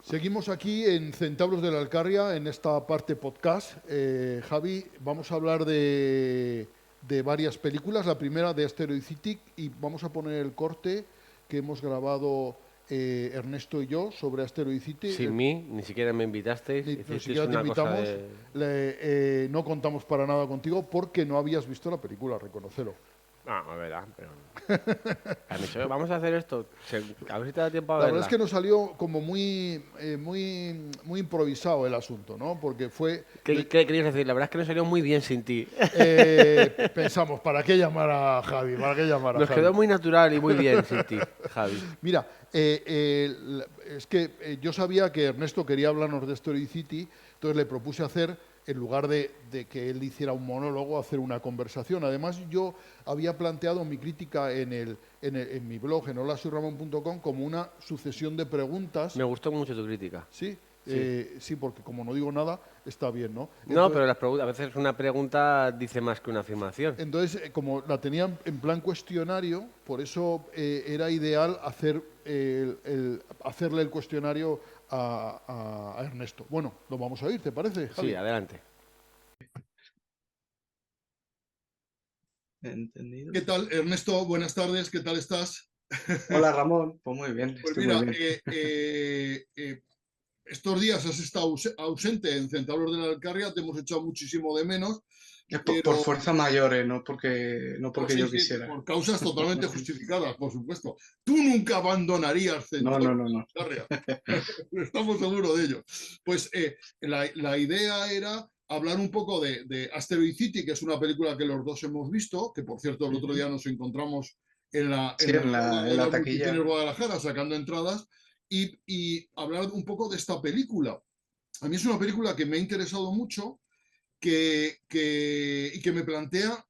Seguimos aquí en Centauros de la Alcarria, en esta parte podcast. Javi, vamos a hablar de varias películas. La primera de Asteroid City y vamos a poner el corte que hemos grabado Ernesto y yo sobre Asteroid City. Sin mí, ni siquiera me invitasteis, Ni hicisteis siquiera te una cosa invitamos, de... no contamos para nada contigo porque no habías visto la película, reconócelo. No, es verdad, pero... Han dicho, vamos a hacer esto, a ver si te da tiempo a La verdad es verla. que nos salió como muy improvisado el asunto, ¿no? Porque fue... ¿Qué querías decir? La verdad es que nos salió muy bien sin ti. Pensamos, ¿para qué llamar a Javi? ¿Para qué llamar a Nos Javi? quedó muy natural y muy bien sin ti, Javi. Mira, es que yo sabía que Ernesto quería hablarnos de Story City, entonces le propuse hacer, en lugar de que él hiciera un monólogo, hacer una conversación. Además, yo había planteado mi crítica en mi blog, en holasoyramon.com, como una sucesión de preguntas. Me gustó mucho tu crítica. Sí, Sí. sí, porque como no digo nada, está bien, ¿no? No, pero las preguntas, a veces una pregunta dice más que una afirmación. Como la tenía en plan cuestionario, por eso era ideal hacerle el cuestionario a Ernesto. Bueno, lo vamos a oír, ¿te parece, Sí, Javi? adelante. Entendido. ¿Qué tal, Ernesto? Buenas tardes, ¿qué tal estás? Hola Ramón, pues muy bien, Pues estoy muy mira, bien. estos días has estado ausente en Centauros de la Alcarria, te hemos echado muchísimo de menos, Es por pero fuerza mayor, no porque sí, yo sí, quisiera. por causas totalmente justificadas, por supuesto. Tú nunca abandonarías No, Centauros no, no, no. de la Alcarria. Estamos seguros de ello. Pues la idea era hablar un poco de Asteroid City, que es una película que los dos hemos visto, que por cierto el otro Ujú. día nos encontramos en la, Sí, en la sala en de la los Multicines taquilla. Guadalajara sacando entradas y hablar un poco de esta película. A mí es una película que me ha interesado mucho y que me plantea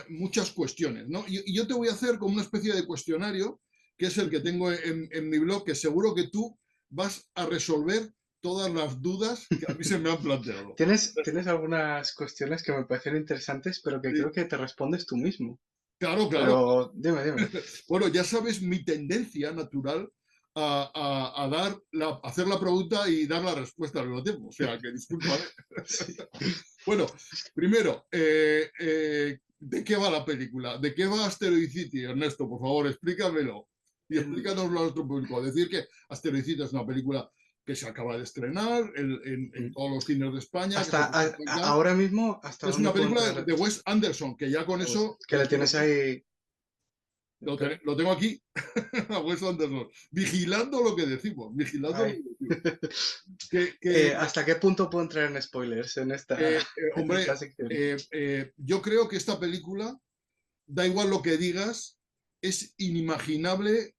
muchas cuestiones, ¿no? Y yo te voy a hacer como una especie de cuestionario, que es el que Ujú. tengo en mi blog, que seguro que tú vas a resolver todas las dudas que a mí se me han planteado. Tienes algunas cuestiones que me parecen interesantes, pero que creo Sí, que te respondes tú mismo. claro, claro. Pero dime. Bueno, ya sabes mi tendencia natural a hacer la pregunta y dar la respuesta al mismo tiempo. O sea, que disculpa. Sí. Bueno, primero, ¿de qué va la película? ¿De qué va Asteroid City, Ernesto? Por favor, explícamelo. Y Mm, explícanoslo a nuestro público. Decir que Asteroid City es una película que se acaba de estrenar en mm. todos los cines de España, que se Hasta presenta ya. ahora mismo, ¿hasta Es dónde una puedo película entrar? de Wes Anderson, que ya con eso Que le tienes ahí. Espera. lo tengo aquí, a Wes Anderson, vigilando lo que decimos, vigilando lo Ay. que decimos. Que, ¿Hasta qué punto puedo entrar en spoilers en hombre, esta sección? yo creo que esta película, da igual lo que digas, es inimaginable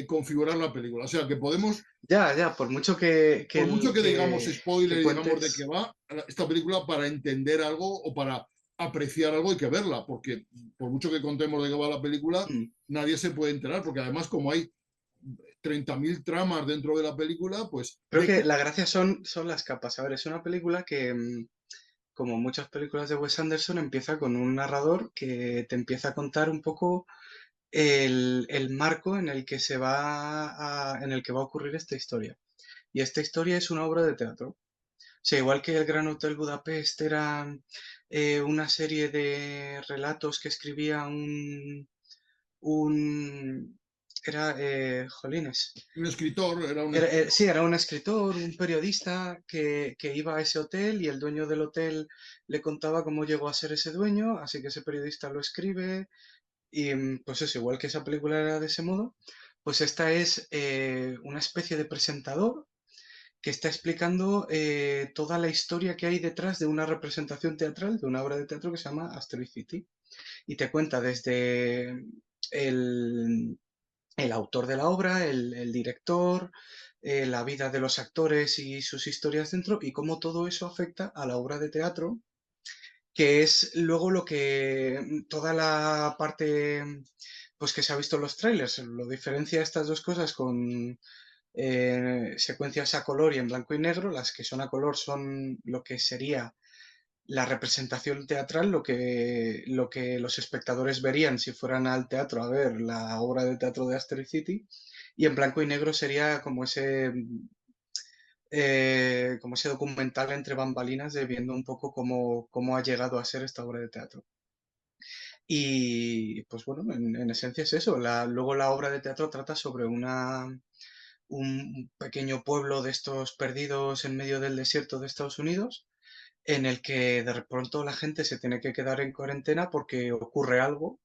configurar la película. O sea, que podemos, Ya, por mucho por mucho que digamos que spoiler y digamos de qué cuentes. va, esta película para entender algo o para apreciar algo hay que verla, porque por mucho que contemos de qué va la película, Mm, nadie se puede enterar, porque además como hay 30.000 tramas dentro de la película, pues Creo de que qué... la gracia son las capas. A ver, es una película que, como muchas películas de Wes Anderson, empieza con un narrador que te empieza a contar un poco el marco en el que en el que va a ocurrir esta historia. Y esta historia es una obra de teatro. O sea, igual que el Gran Hotel Budapest era una serie de relatos que escribía un era, jolines. Un escritor, era un escritor. Sí, era un escritor, un periodista que iba a ese hotel y el dueño del hotel le contaba cómo llegó a ser ese dueño, así que ese periodista lo escribe y pues es igual que esa película era de ese modo, pues esta es una especie de presentador que está explicando toda la historia que hay detrás de una representación teatral, de una obra de teatro que se llama Asteroid City. Y te cuenta desde el, el autor de la obra, el director, la vida de los actores y sus historias dentro, y cómo todo eso afecta a la obra de teatro, que es luego lo que toda la parte pues que se ha visto en los trailers, lo diferencia estas dos cosas con secuencias a color y en blanco y negro. Las que son a color son lo que sería la representación teatral, lo que los espectadores verían si fueran al teatro a ver la obra de teatro de Asteroid City, y en blanco y negro sería como como ese documental entre bambalinas de viendo un poco cómo ha llegado a ser esta obra de teatro. Y pues bueno, en esencia es eso. Luego la obra de teatro trata sobre un pequeño pueblo de estos perdidos en medio del desierto de Estados Unidos, en el que de pronto la gente se tiene que quedar en cuarentena porque ocurre algo,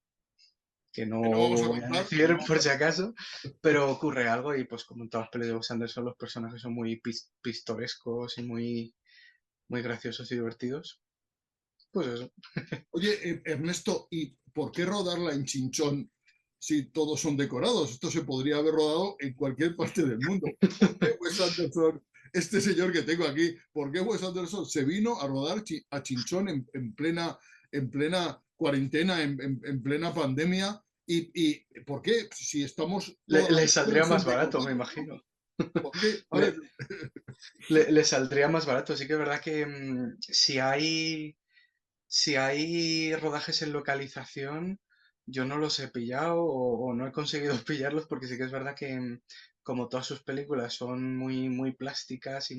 que no Que no vamos a voy a contar, decir que no vamos por a si acaso, pero ocurre algo y pues como en todas las películas de Wes Anderson los personajes son muy pistorescos y muy graciosos y divertidos. Pues eso. Oye, Ernesto, ¿y por qué rodarla en Chinchón si todos son decorados? Esto se podría haber rodado en cualquier parte del mundo. ¿Por qué Wes Anderson, este señor que tengo aquí, por qué Wes Anderson se vino a rodar a Chinchón en plena cuarentena, en plena pandemia? ¿Y por qué? Si estamos todas Le las saldría escenas son más barato, me decoradas, ¿no? imagino. ¿Por qué? A ver, Le, le saldría más barato. Sí que es verdad que si hay rodajes en localización, yo no los he pillado o no he conseguido pillarlos porque sí que es verdad que como todas sus películas son muy plásticas y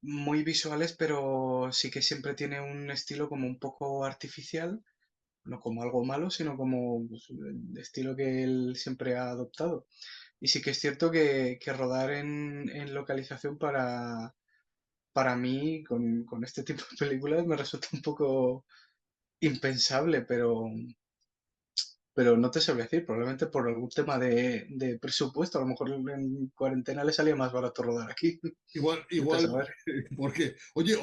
muy visuales, pero sí que siempre tiene un estilo como un poco artificial, no como algo malo, sino como pues, el estilo que él siempre ha adoptado. Y sí que es cierto que rodar en localización para mí, con este tipo de películas, me resulta un poco impensable, pero no te sabría decir, probablemente por algún tema de presupuesto, a lo mejor en cuarentena le salía más barato rodar aquí. Vete a igual, saber. porque, oye,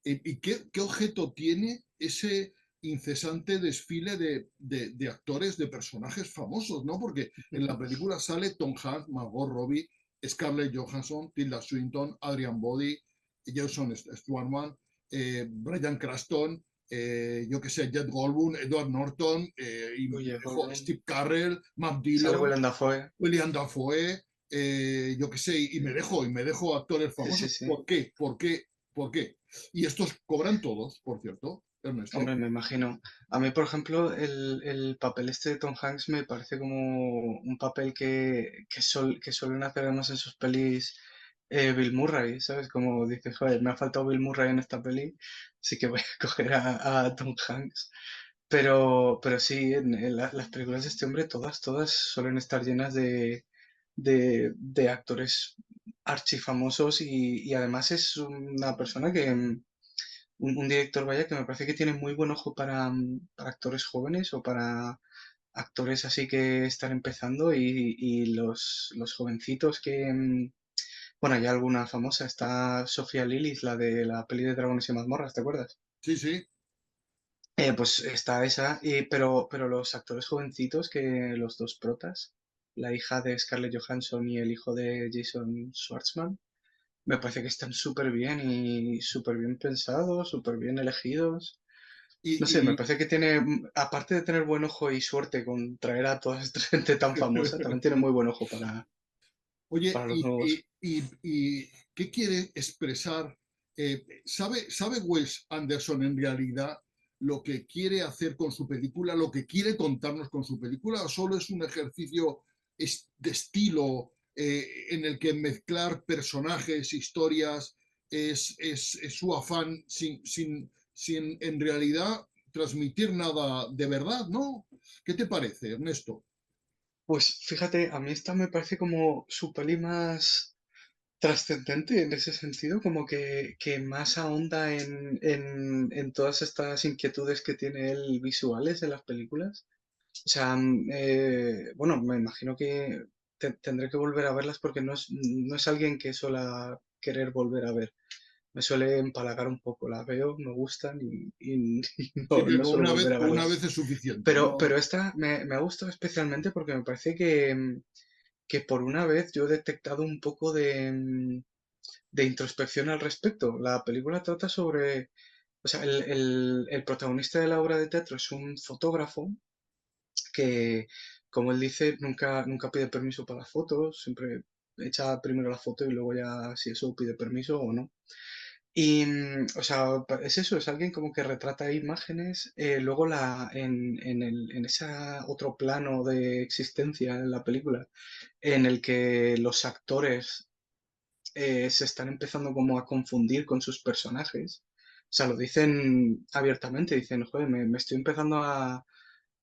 ¿y qué objeto tiene ese incesante desfile de actores, de personajes famosos, ¿no? Porque en la película sale Tom Hanks, Margot Robbie, Scarlett Johansson, Tilda Swinton, Adrian Brody, Jason Schwartzman, Bryan Cranston, yo qué sé, Jet Goldblum, Edward Norton, y me Oye, dejo Goldblum. Steve Carell, Matt Sale Dillon, Willem Dafoe. William Dafoe, yo qué sé, y me dejo actores Sí, sí, famosos. sí. ¿Por qué? ¿Por qué? ¿Por qué? Y estos cobran todos, por cierto, Ernesto. Hombre, me imagino. A mí, por ejemplo, el papel este de Tom Hanks me parece como un papel que suelen hacer además en sus pelis Bill Murray, ¿sabes? Como dices, joder, me ha faltado Bill Murray en esta peli, así que voy a coger a Tom Hanks. Pero sí, en las películas de este hombre, todas suelen estar llenas de actores archifamosos y además es una persona un director, vaya, que me parece que tiene muy buen ojo para actores jóvenes o para actores así que están empezando y los jovencitos bueno, hay alguna famosa, está Sofía Lillis, la de la peli de Dragones y Mazmorras, ¿te acuerdas? Sí, sí. Pues está esa, pero los actores jovencitos que los dos protas, la hija de Scarlett Johansson y el hijo de Jason Schwartzman, me parece que están súper bien y súper bien pensados, súper bien elegidos. No sé, me Y, parece que tiene, aparte de tener buen ojo y suerte con traer a toda esta gente tan famosa, también tiene muy buen ojo oye, para los nuevos. y ¿qué quiere expresar? ¿Sabe Wes Anderson en realidad lo que quiere hacer con su película, lo que quiere contarnos con su película, o solo es un ejercicio de estilo en el que mezclar personajes, historias, es su afán sin en realidad transmitir nada de verdad, ¿no? ¿Qué te parece, Ernesto? Pues fíjate, a mí esta me parece como su peli más trascendente en ese sentido, como que más ahonda en todas estas inquietudes que tiene él visuales en las películas. O sea, bueno, me imagino que tendré que volver a verlas porque no es alguien que suela querer volver a ver. Me suele empalagar un poco, las veo, me gustan y Sí, no pero suelo volver a una verlas. vez es suficiente, Pero ¿no? esta me ha gustado especialmente porque me parece que por una vez yo he detectado un poco de introspección al respecto. La película trata sobre, o sea, el protagonista de la obra de teatro es un fotógrafo que, como él dice, nunca pide permiso para las fotos, siempre echa primero la foto y luego ya si eso pide permiso o no. Y, o sea, es eso, es alguien como que retrata imágenes, luego en ese otro plano de existencia en la película, en el que los actores se están empezando como a confundir con sus personajes. O sea, lo dicen abiertamente, dicen, joder, me estoy empezando a...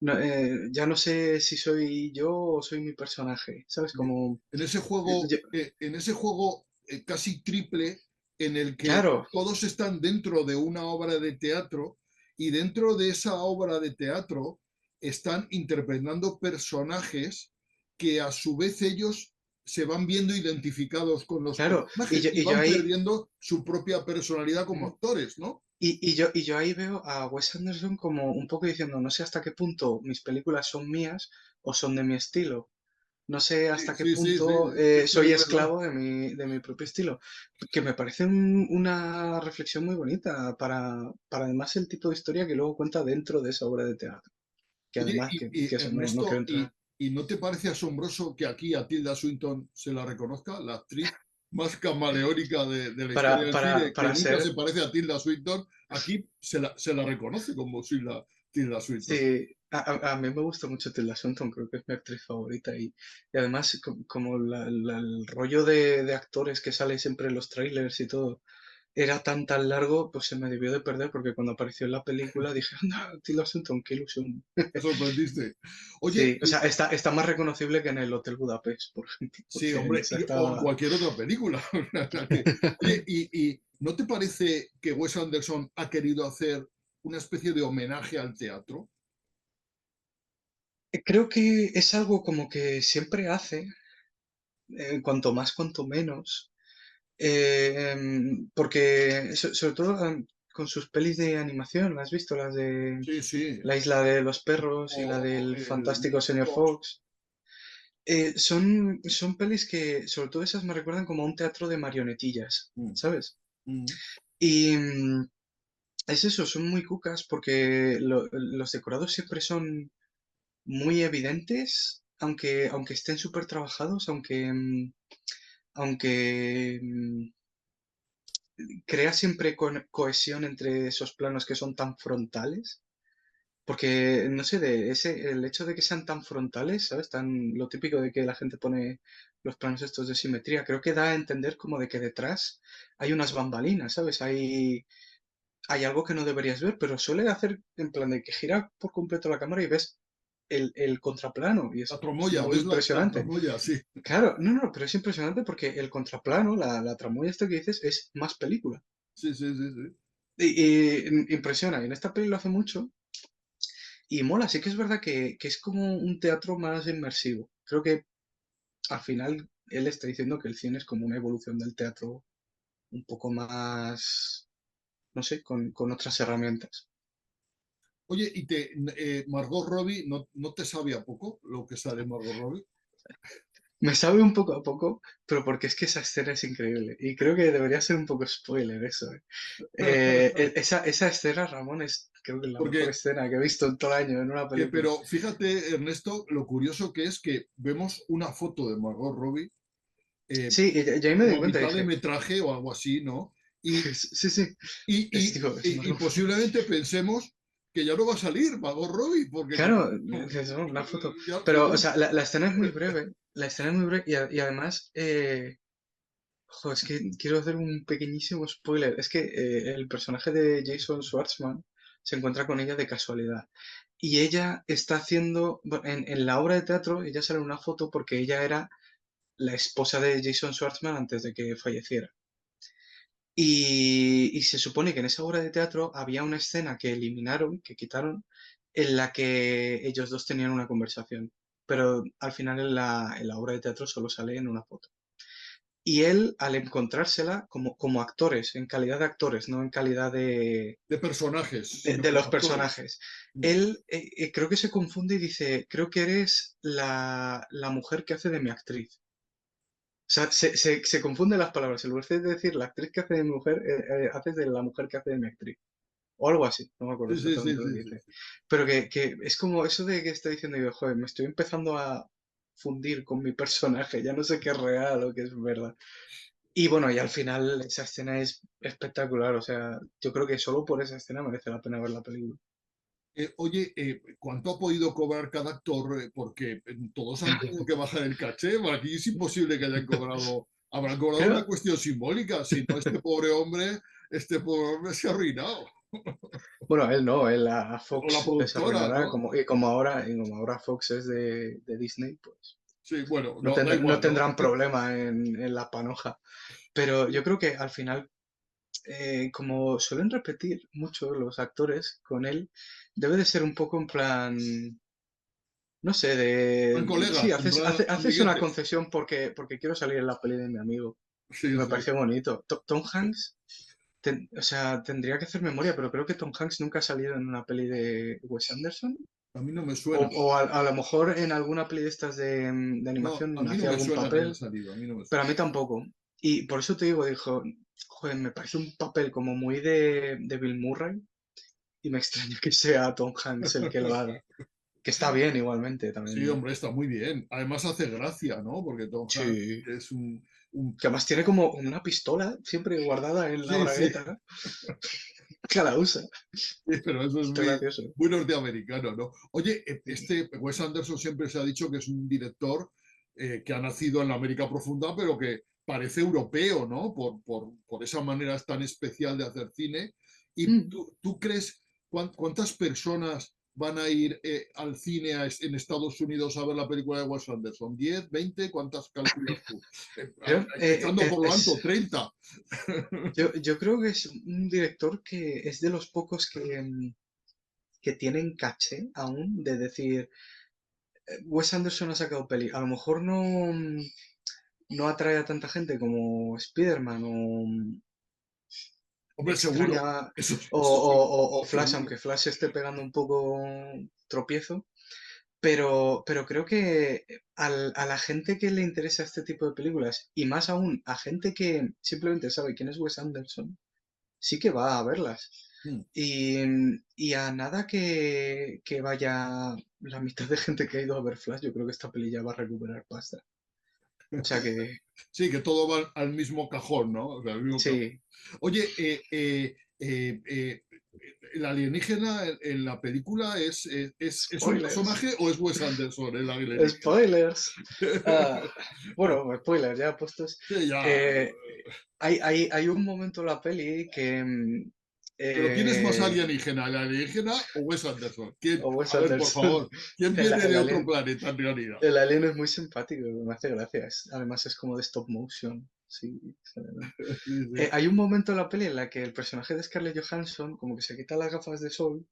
ya no sé si soy yo o soy mi personaje, ¿sabes? Como... yo- En ese juego casi triple, en el que claro, todos están dentro de una obra de teatro y dentro de esa obra de teatro están interpretando personajes que a su vez ellos se van viendo identificados con los claro. Y personajes yo, y y yo van ahí... perdiendo su propia personalidad como actores, ¿no? y yo ahí veo a Wes Anderson como un poco diciendo, no sé hasta qué punto mis películas son mías o son de mi estilo. No sé Sí, hasta qué sí, sí, sí, punto esto soy es verdad. esclavo de mi propio estilo. Que me parece una reflexión muy bonita para además el tipo de historia que luego cuenta dentro de esa obra de teatro. Que Oye, además, que eso, no quiero Ernesto, entrar. ¿y no te parece asombroso que aquí a Tilda Swinton se la reconozca, la actriz más camaleónica de la historia Para, del para, cine, que para nunca ser, se parece a Tilda Swinton? Aquí se la reconoce como si Tilda Swinton. sí, a mí me gusta mucho Tilda Swinton, creo que es mi actriz favorita y además como el rollo de actores que sale siempre en los trailers y todo era tan largo, pues se me debió de perder porque cuando apareció en la película dije, anda, Tilda Swinton, qué ilusión. Te sorprendiste. Oye, Sí, o sea, está más reconocible que en el Hotel Budapest, por ejemplo, sí, porque en hombre, esa o en estaba... cualquier otra película. Oye, ¿y no te parece que Wes Anderson ha querido hacer una especie de homenaje al teatro? Creo que es algo como que siempre hace, cuanto más, cuanto menos, porque sobre todo con sus pelis de animación, ¿has visto? Las de Sí, sí. La isla de los perros y la O del el fantástico Mr. señor Fox. Fox. Son pelis que, sobre todo esas, me recuerdan como a un teatro de marionetillas, Mm, ¿sabes? mm. Y es eso, son muy cucas porque los decorados siempre son muy evidentes, aunque estén súper trabajados, aunque crea siempre cohesión entre esos planos que son tan frontales. Porque, no sé, el hecho de que sean tan frontales, ¿sabes? Lo típico de que la gente pone los planos estos de simetría, creo que da a entender como de que detrás hay unas bambalinas, ¿sabes? Hay algo que no deberías ver, pero suele hacer en plan de que gira por completo la cámara y ves el contraplano y La es tramoya, muy ¿ves la impresionante. tramoya? Sí. Claro, no, no, pero es impresionante porque el contraplano, la tramoya esta que dices, es más película. Sí, sí, sí, sí. Y impresiona, y en esta peli lo hace mucho. Y mola, sí que es verdad que es como un teatro más inmersivo. Creo que al final él está diciendo que el cine es como una evolución del teatro un poco más, no sé, con otras herramientas. Oye, Margot Robbie, ¿no te sabe a poco lo que sale Margot Robbie? Me sabe un poco a poco, pero porque es que esa escena es increíble. Y creo que debería ser un poco spoiler eso. Esa escena, Ramón, es creo que la mejor Porque, escena que he visto en todo el año en una película. pero fíjate, Ernesto, lo curioso que es que vemos una foto de Margot Robbie eh, Sí, y ahí me di como a cuenta, mitad de dije, metraje o algo así, ¿no? Y, sí, sí, y, y, digo, es y posiblemente pensemos que ya no va a salir Margot Robbie, porque como, claro, dices, "Oh, una foto". ya Pero, o no. sea, la escena es muy breve. La escena es muy breve y además, es que quiero hacer un pequeñísimo spoiler. Es que el personaje de Jason Schwartzman se encuentra con ella de casualidad. Y ella está haciendo, bueno, en la obra de teatro, ella sale en una foto porque ella era la esposa de Jason Schwartzman antes de que falleciera. Y se supone que en esa obra de teatro había una escena que eliminaron, que quitaron, en la que ellos dos tenían una conversación. Pero al final en la obra de teatro solo sale en una foto. Y él, al encontrársela como actores, en calidad de actores, no en calidad de, De personajes, de, sino de los como actores. personajes, él creo que se confunde y dice, creo que eres la mujer que hace de mi actriz. O sea, se confunden las palabras. En lugar de decir la actriz que hace de mi mujer, haces de la mujer que hace de mi actriz. O algo así, no me acuerdo Sí, sí, sí, exactamente lo que sí, dice. sí. Pero que es como eso de que está diciendo yo, joder, me estoy empezando a fundir con mi personaje, ya no sé qué es real o qué es verdad. Y bueno, y al final esa escena es espectacular, o sea, yo creo que solo por esa escena merece la pena ver la película. Oye, ¿cuánto ha podido cobrar cada actor? Porque todos han tenido que bajar el caché. Aquí es imposible que hayan cobrado habrán cobrado una Creo, cuestión simbólica, si no este pobre hombre se ha arruinado. bueno, él no, él a O la Fox les productora, arruinará, ¿no? y como ahora Fox es de Disney, pues Sí, bueno, no, no, da no igual, ¿no? tendrán problema en la panoja. Pero yo creo que al final, como suelen repetir mucho los actores con él, debe de ser un poco en plan, no sé, Son sí, colegas, haces una amiguetes. concesión porque quiero salir en la peli de mi amigo. Sí, Me sí. parece bonito. Tom Hanks, o sea, tendría que hacer memoria, pero creo que Tom Hanks nunca ha salido en una peli de Wes Anderson. A mí no me O, suena. a lo mejor en alguna peli de estas de No, a animación mí no hacía me algún suena que haya papel, salido, a mí no me pero a suena. mí tampoco. Y por eso te digo, dijo, joder, me parece un papel como muy de Bill Murray y me extraña que sea Tom Hanks el que lo haga. Que está bien igualmente Sí, también. hombre, está muy bien. Además hace gracia, ¿no? Porque Tom Hanks Sí. es un... Que además tiene como una pistola siempre guardada en la Sí, sí, bragueta que la usa. sí, pero eso es Está muy, gracioso. muy norteamericano, ¿no? Oye, este Wes Anderson siempre se ha dicho que es un director que ha nacido en la América profunda, pero que parece europeo, ¿no? Por esa manera tan especial de hacer cine. ¿Y Mm. tú crees cuántas personas van a ir al cine en Estados Unidos a ver la película de Wes Anderson? ¿10, 20? ¿Cuántas calculas tú? Creo, Echando por lo alto, 30. yo creo que es un director que es de los pocos que tienen caché aún de decir, Wes Anderson ha sacado peli. A lo mejor no atrae a tanta gente como Spider-Man o Hombre, seguro. extraña Eso o Flash, seguro. aunque Flash esté pegando un poco tropiezo. Pero creo que a la gente que le interesa este tipo de películas, y más aún a gente que simplemente sabe quién es Wes Anderson, sí que va a verlas. Mm. Y, y a nada que vaya la mitad de gente que ha ido a ver Flash, yo creo que esta peli ya va a recuperar pasta. O sea que Sí, que todo va al mismo cajón, ¿no? O sea, al mismo cajón. sí, Oye, ¿el alienígena en la película es un spoilers, personaje o es Wes Anderson el alienígena? spoilers. Ah, bueno, spoilers ya puestos. Sí, ya. Eh, hay un momento en la peli que Pero ¿quién es más eh, alienígena, el alienígena o Wes Anderson? ¿Quién? o Wes A ver, por Anderson. favor, ¿quién El, viene el de otro alien, planeta en realidad? el alien es muy simpático, me hace gracia. Además es como de stop motion. Sí, Sí, sí. hay un momento en la peli en la que el personaje de Scarlett Johansson como que se quita las gafas de sol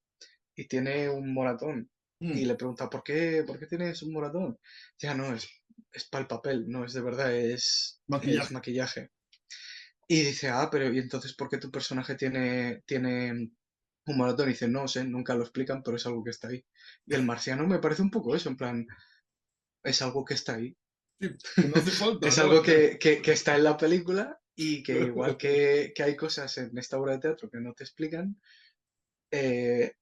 y tiene un moratón. Y Mm, le pregunta, ¿por qué tienes un moratón? Ya no, es para el papel, no es de verdad, es maquillaje. maquillaje. Y dice, pero ¿y entonces por qué tu personaje tiene un maratón? Y dice, no sé, nunca lo explican, pero es algo que está ahí. Y el marciano me parece un poco eso, en plan, es algo que está ahí. Sí, que no hace falta, Es ¿no? algo que está en la película y que igual que hay cosas en esta obra de teatro que no te explican, eh,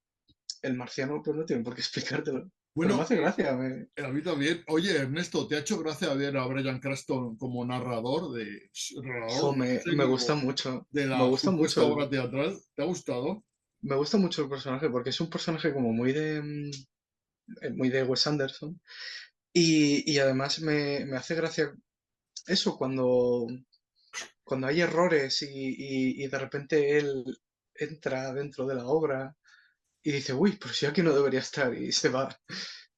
el marciano pues no tiene por qué explicártelo. Pero me Bueno, hace gracia. a mí también. Oye, Ernesto, ¿te ha hecho gracia ver a Bryan Cranston como Jo, narrador me gusta escénico mucho. de Me la gusta mucho supuesta obra teatral? ¿Te ha gustado? me gusta mucho el personaje porque es un personaje como muy de Wes Anderson. Y además me hace gracia eso, cuando hay errores y de repente él entra dentro de la obra y dice, uy, pero si aquí no debería estar y se va.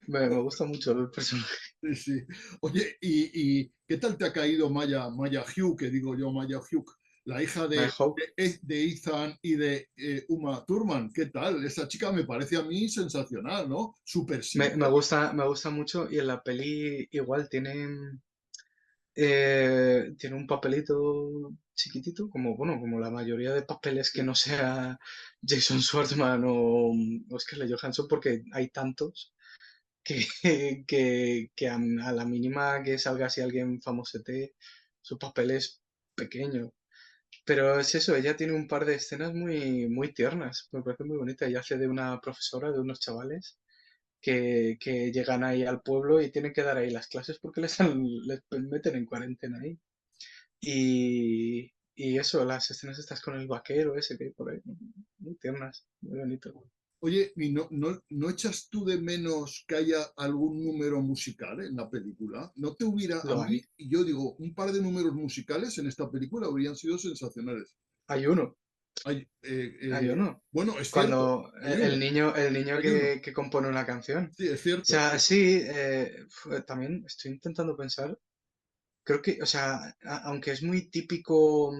Me gusta mucho el personaje Sí, sí. Oye, ¿y qué tal te ha caído Maya Hugh, que digo yo, Maya Hugh, la hija de Hope. de Ethan y de Uma Thurman? ¿Qué tal? Esa chica me parece a mí sensacional, ¿no? Súper simpática. Me gusta mucho y en la peli igual tiene un papelito chiquitito, como, bueno, como la mayoría de papeles que no sea Jason Schwartzman o Scarlett Johansson, porque hay tantos que, que a la mínima que salga así alguien famosete, su papel es pequeño. Pero es eso, ella tiene un par de escenas muy tiernas, me parece muy bonita. Ella hace de una profesora de unos chavales que llegan ahí al pueblo y tienen que dar ahí las clases porque les meten en cuarentena ahí. Y eso, las escenas estas con el vaquero ese que hay por ahí, muy tiernas, muy bonito. Oye, ¿y no echas tú de menos que haya algún número musical en la película? ¿No te hubiera, a Lo mí, hay. y yo digo, un par de números musicales en esta película habrían sido sensacionales? Hay uno, Hay, hay uno. bueno, es cierto, Cuando hay el uno, niño, el niño hay uno. que compone una canción. Sí, es O cierto, sea, sí. sí, también estoy intentando pensar. Creo que, o sea, aunque es muy típico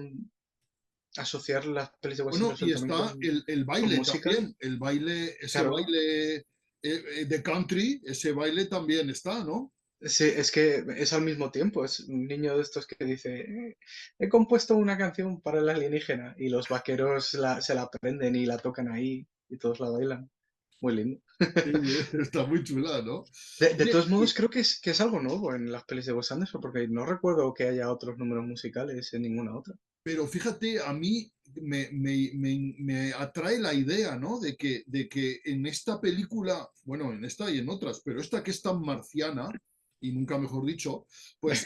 asociar las pelis de Wes Bueno, Anderson y también está el con baile música, también, el baile, ese claro. baile de country, ese baile también está, ¿no? Sí, es que es al mismo tiempo, es un niño de estos que dice, he compuesto una canción para el alienígena y los vaqueros se la aprenden y la tocan ahí y todos la bailan. Muy lindo. Sí, está muy chula, ¿no? De Oye, todos modos, creo que es algo nuevo en las pelis de Wes Anderson, porque no recuerdo que haya otros números musicales en ninguna otra. pero fíjate, a mí me atrae la idea, ¿no? De que en esta película, bueno, en esta y en otras, pero esta que es tan marciana, y nunca mejor dicho, pues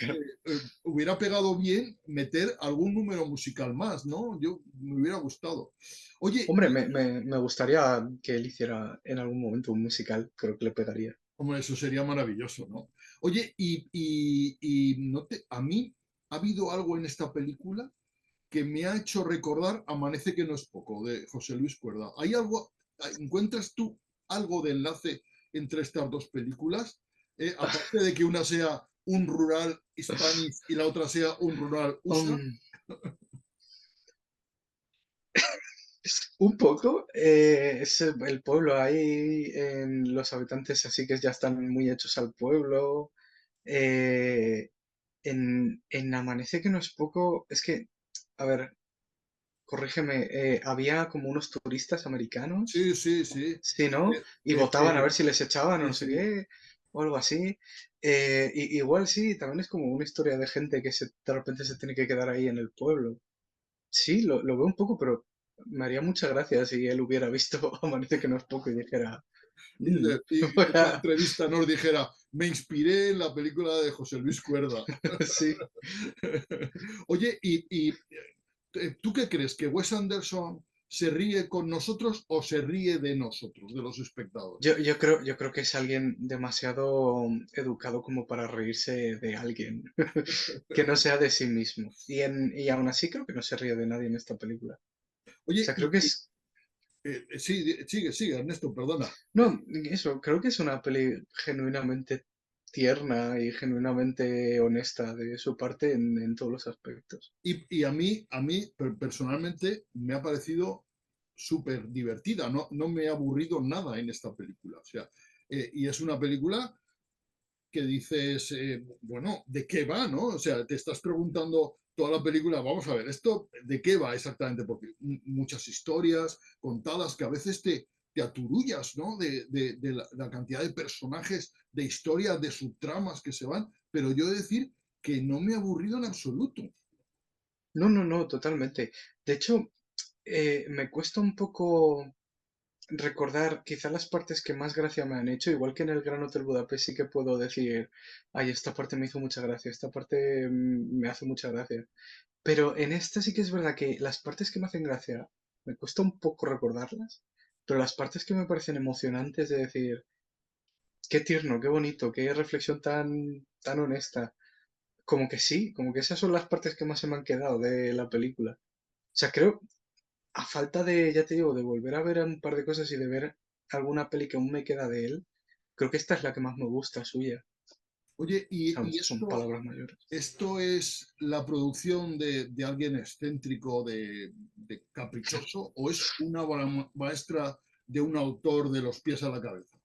hubiera pegado bien meter algún número musical más, ¿no? Yo me hubiera gustado. Oye, Hombre, me gustaría que él hiciera en algún momento un musical, creo que le pegaría. hombre, eso sería maravilloso, ¿no? Oye, no a mí ha habido algo en esta película que me ha hecho recordar Amanece que no es poco, de José Luis Cuerda. ¿Hay algo, encuentras tú algo de enlace entre estas dos películas? Aparte de que una sea un rural Spanish y la otra sea un rural USA. Um, un poco, es el pueblo ahí, en los habitantes así que ya están muy hechos al pueblo. eh, en Amanece que no es poco, es que, a ver, corrígeme, había como unos turistas americanos, Sí, sí, sí. sí, ¿no? Que, Y que, votaban a que, ver si les echaban o sí, no sé sí. qué, o algo así. Igual sí, también es como una historia de gente que de repente se tiene que quedar ahí en el pueblo. Sí, lo veo un poco, pero me haría mucha gracia si él hubiera visto Amanece que no es poco y dijera, "Mm, Y voy en una a-". entrevista nos dijera, me inspiré en la película de José Luis Cuerda. Sí. Oye, ¿tú qué crees? ¿Que Wes Anderson se ríe con nosotros o se ríe de nosotros, de los espectadores? Yo creo que es alguien demasiado educado como para reírse de alguien que no sea de sí mismo. Y aún así creo que no se ríe de nadie en esta película. O Oye, sea, creo que es. sí, sigue, Ernesto, perdona. No, eso, creo que es una peli genuinamente tierna y genuinamente honesta de su parte en todos los aspectos. Y a mí personalmente me ha parecido súper divertida, no me ha aburrido nada en esta película. O sea, y es una película que dices, bueno, ¿de qué va, no? O sea, te estás preguntando toda la película, vamos a ver, ¿esto de qué va exactamente? Porque muchas historias contadas que a veces te aturullas, ¿no? De la cantidad de personajes, de historias, de subtramas que se van, pero yo he de decir que no me ha aburrido en absoluto. No, no, no, totalmente. De hecho, me cuesta un poco recordar quizá las partes que más gracia me han hecho, igual que en el Gran Hotel Budapest sí que puedo decir, ay, esta parte me hizo mucha gracia, esta parte me hace mucha gracia. Pero en esta sí que es verdad que las partes que me hacen gracia me cuesta un poco recordarlas, pero las partes que me parecen emocionantes de decir, qué tierno, qué bonito, qué reflexión tan honesta, como que sí, como que esas son las partes que más se me han quedado de la película. O sea, creo, a falta de, ya te digo, de volver a ver un par de cosas y de ver alguna peli que aún me queda de él, creo que esta es la que más me gusta suya. Oye, ¿Sabes? Son palabras mayores. esto es la producción de alguien excéntrico, de caprichoso, o es una obra maestra de un autor de los pies a la cabeza?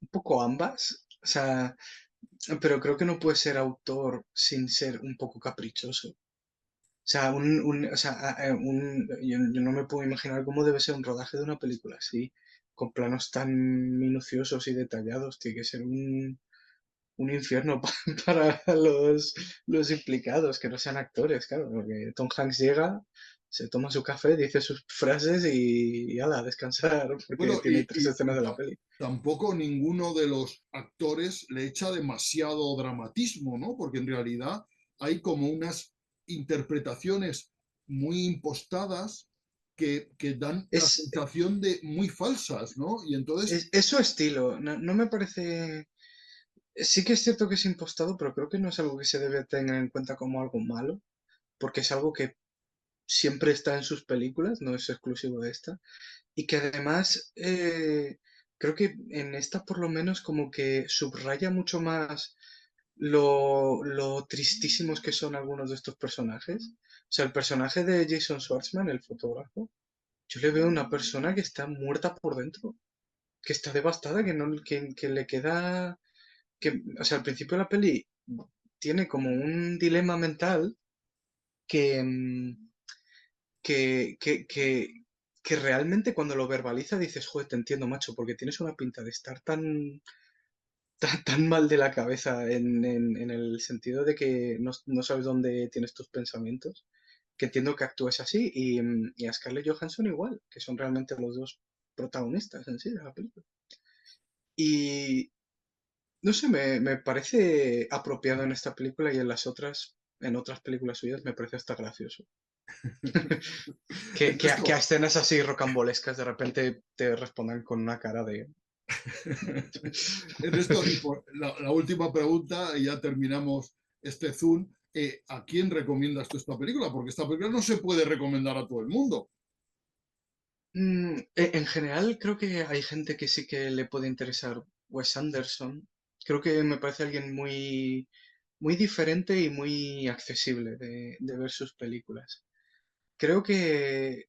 Un poco ambas, o sea, pero creo que no puede ser autor sin ser un poco caprichoso. O sea, o sea, yo no me puedo imaginar cómo debe ser un rodaje de una película así, con planos tan minuciosos y detallados. Tiene que ser un infierno para los implicados, que no sean actores, claro, porque Tom Hanks llega, se toma su café, dice sus frases y ala, a descansar, porque Bueno, tiene 3 escenas de la peli. tampoco ninguno de los actores le echa demasiado dramatismo, ¿no? Porque en realidad hay como unas interpretaciones muy impostadas que dan la Es, sensación de muy falsas, ¿no? Y entonces, es su estilo, no me parece... Sí que es cierto que es impostado, pero creo que no es algo que se debe tener en cuenta como algo malo, porque es algo que siempre está en sus películas, no es exclusivo de esta, y que además creo que en esta por lo menos como que subraya mucho más lo tristísimos que son algunos de estos personajes. O sea, el personaje de Jason Schwartzman, el fotógrafo, yo le veo una persona que está muerta por dentro, que está devastada, que le queda... Que, o sea, al principio de la peli tiene como un dilema mental que, que, que, que, que realmente cuando lo verbaliza dices, joder, te entiendo, macho, porque tienes una pinta de estar tan mal de la cabeza en el sentido de que no sabes dónde tienes tus pensamientos, que entiendo que actúes así, y a Scarlett Johansson igual, que son realmente los dos protagonistas en sí de la película. Y no sé, me parece apropiado en esta película y en otras películas suyas me parece hasta gracioso. Que a Ernesto, escenas así rocambolescas de repente te respondan con una cara de... Ernesto, y por la última pregunta, y ya terminamos este Zoom. ¿A quién recomiendas tú esta película? Porque esta película no se puede recomendar a todo el mundo. En general creo que hay gente que sí que le puede interesar Wes Anderson. Creo que me parece alguien muy diferente y muy accesible de ver sus películas. Creo que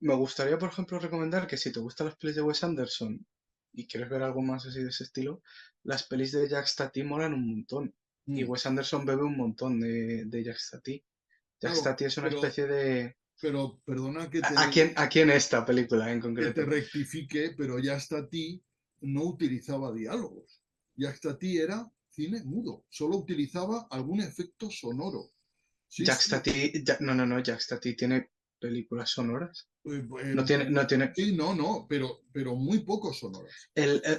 me gustaría, por ejemplo, recomendar que si te gustan las pelis de Wes Anderson y quieres ver algo más así de ese estilo, las pelis de Jack Stati molan un montón. Y Mm, Wes Anderson bebe un montón de Jack Stati. Jack claro, Stati es una pero, especie de... pero perdona ¿A quién esta película en que te concreto? rectifique, pero ya hasta ti no utilizaba diálogos. Ya hasta ti era cine mudo, solo utilizaba algún efecto sonoro. Sí, Jack sí. Stati... no, Jack Stati tiene películas sonoras. eh, No tiene... sí, no, pero muy pocos sonoras.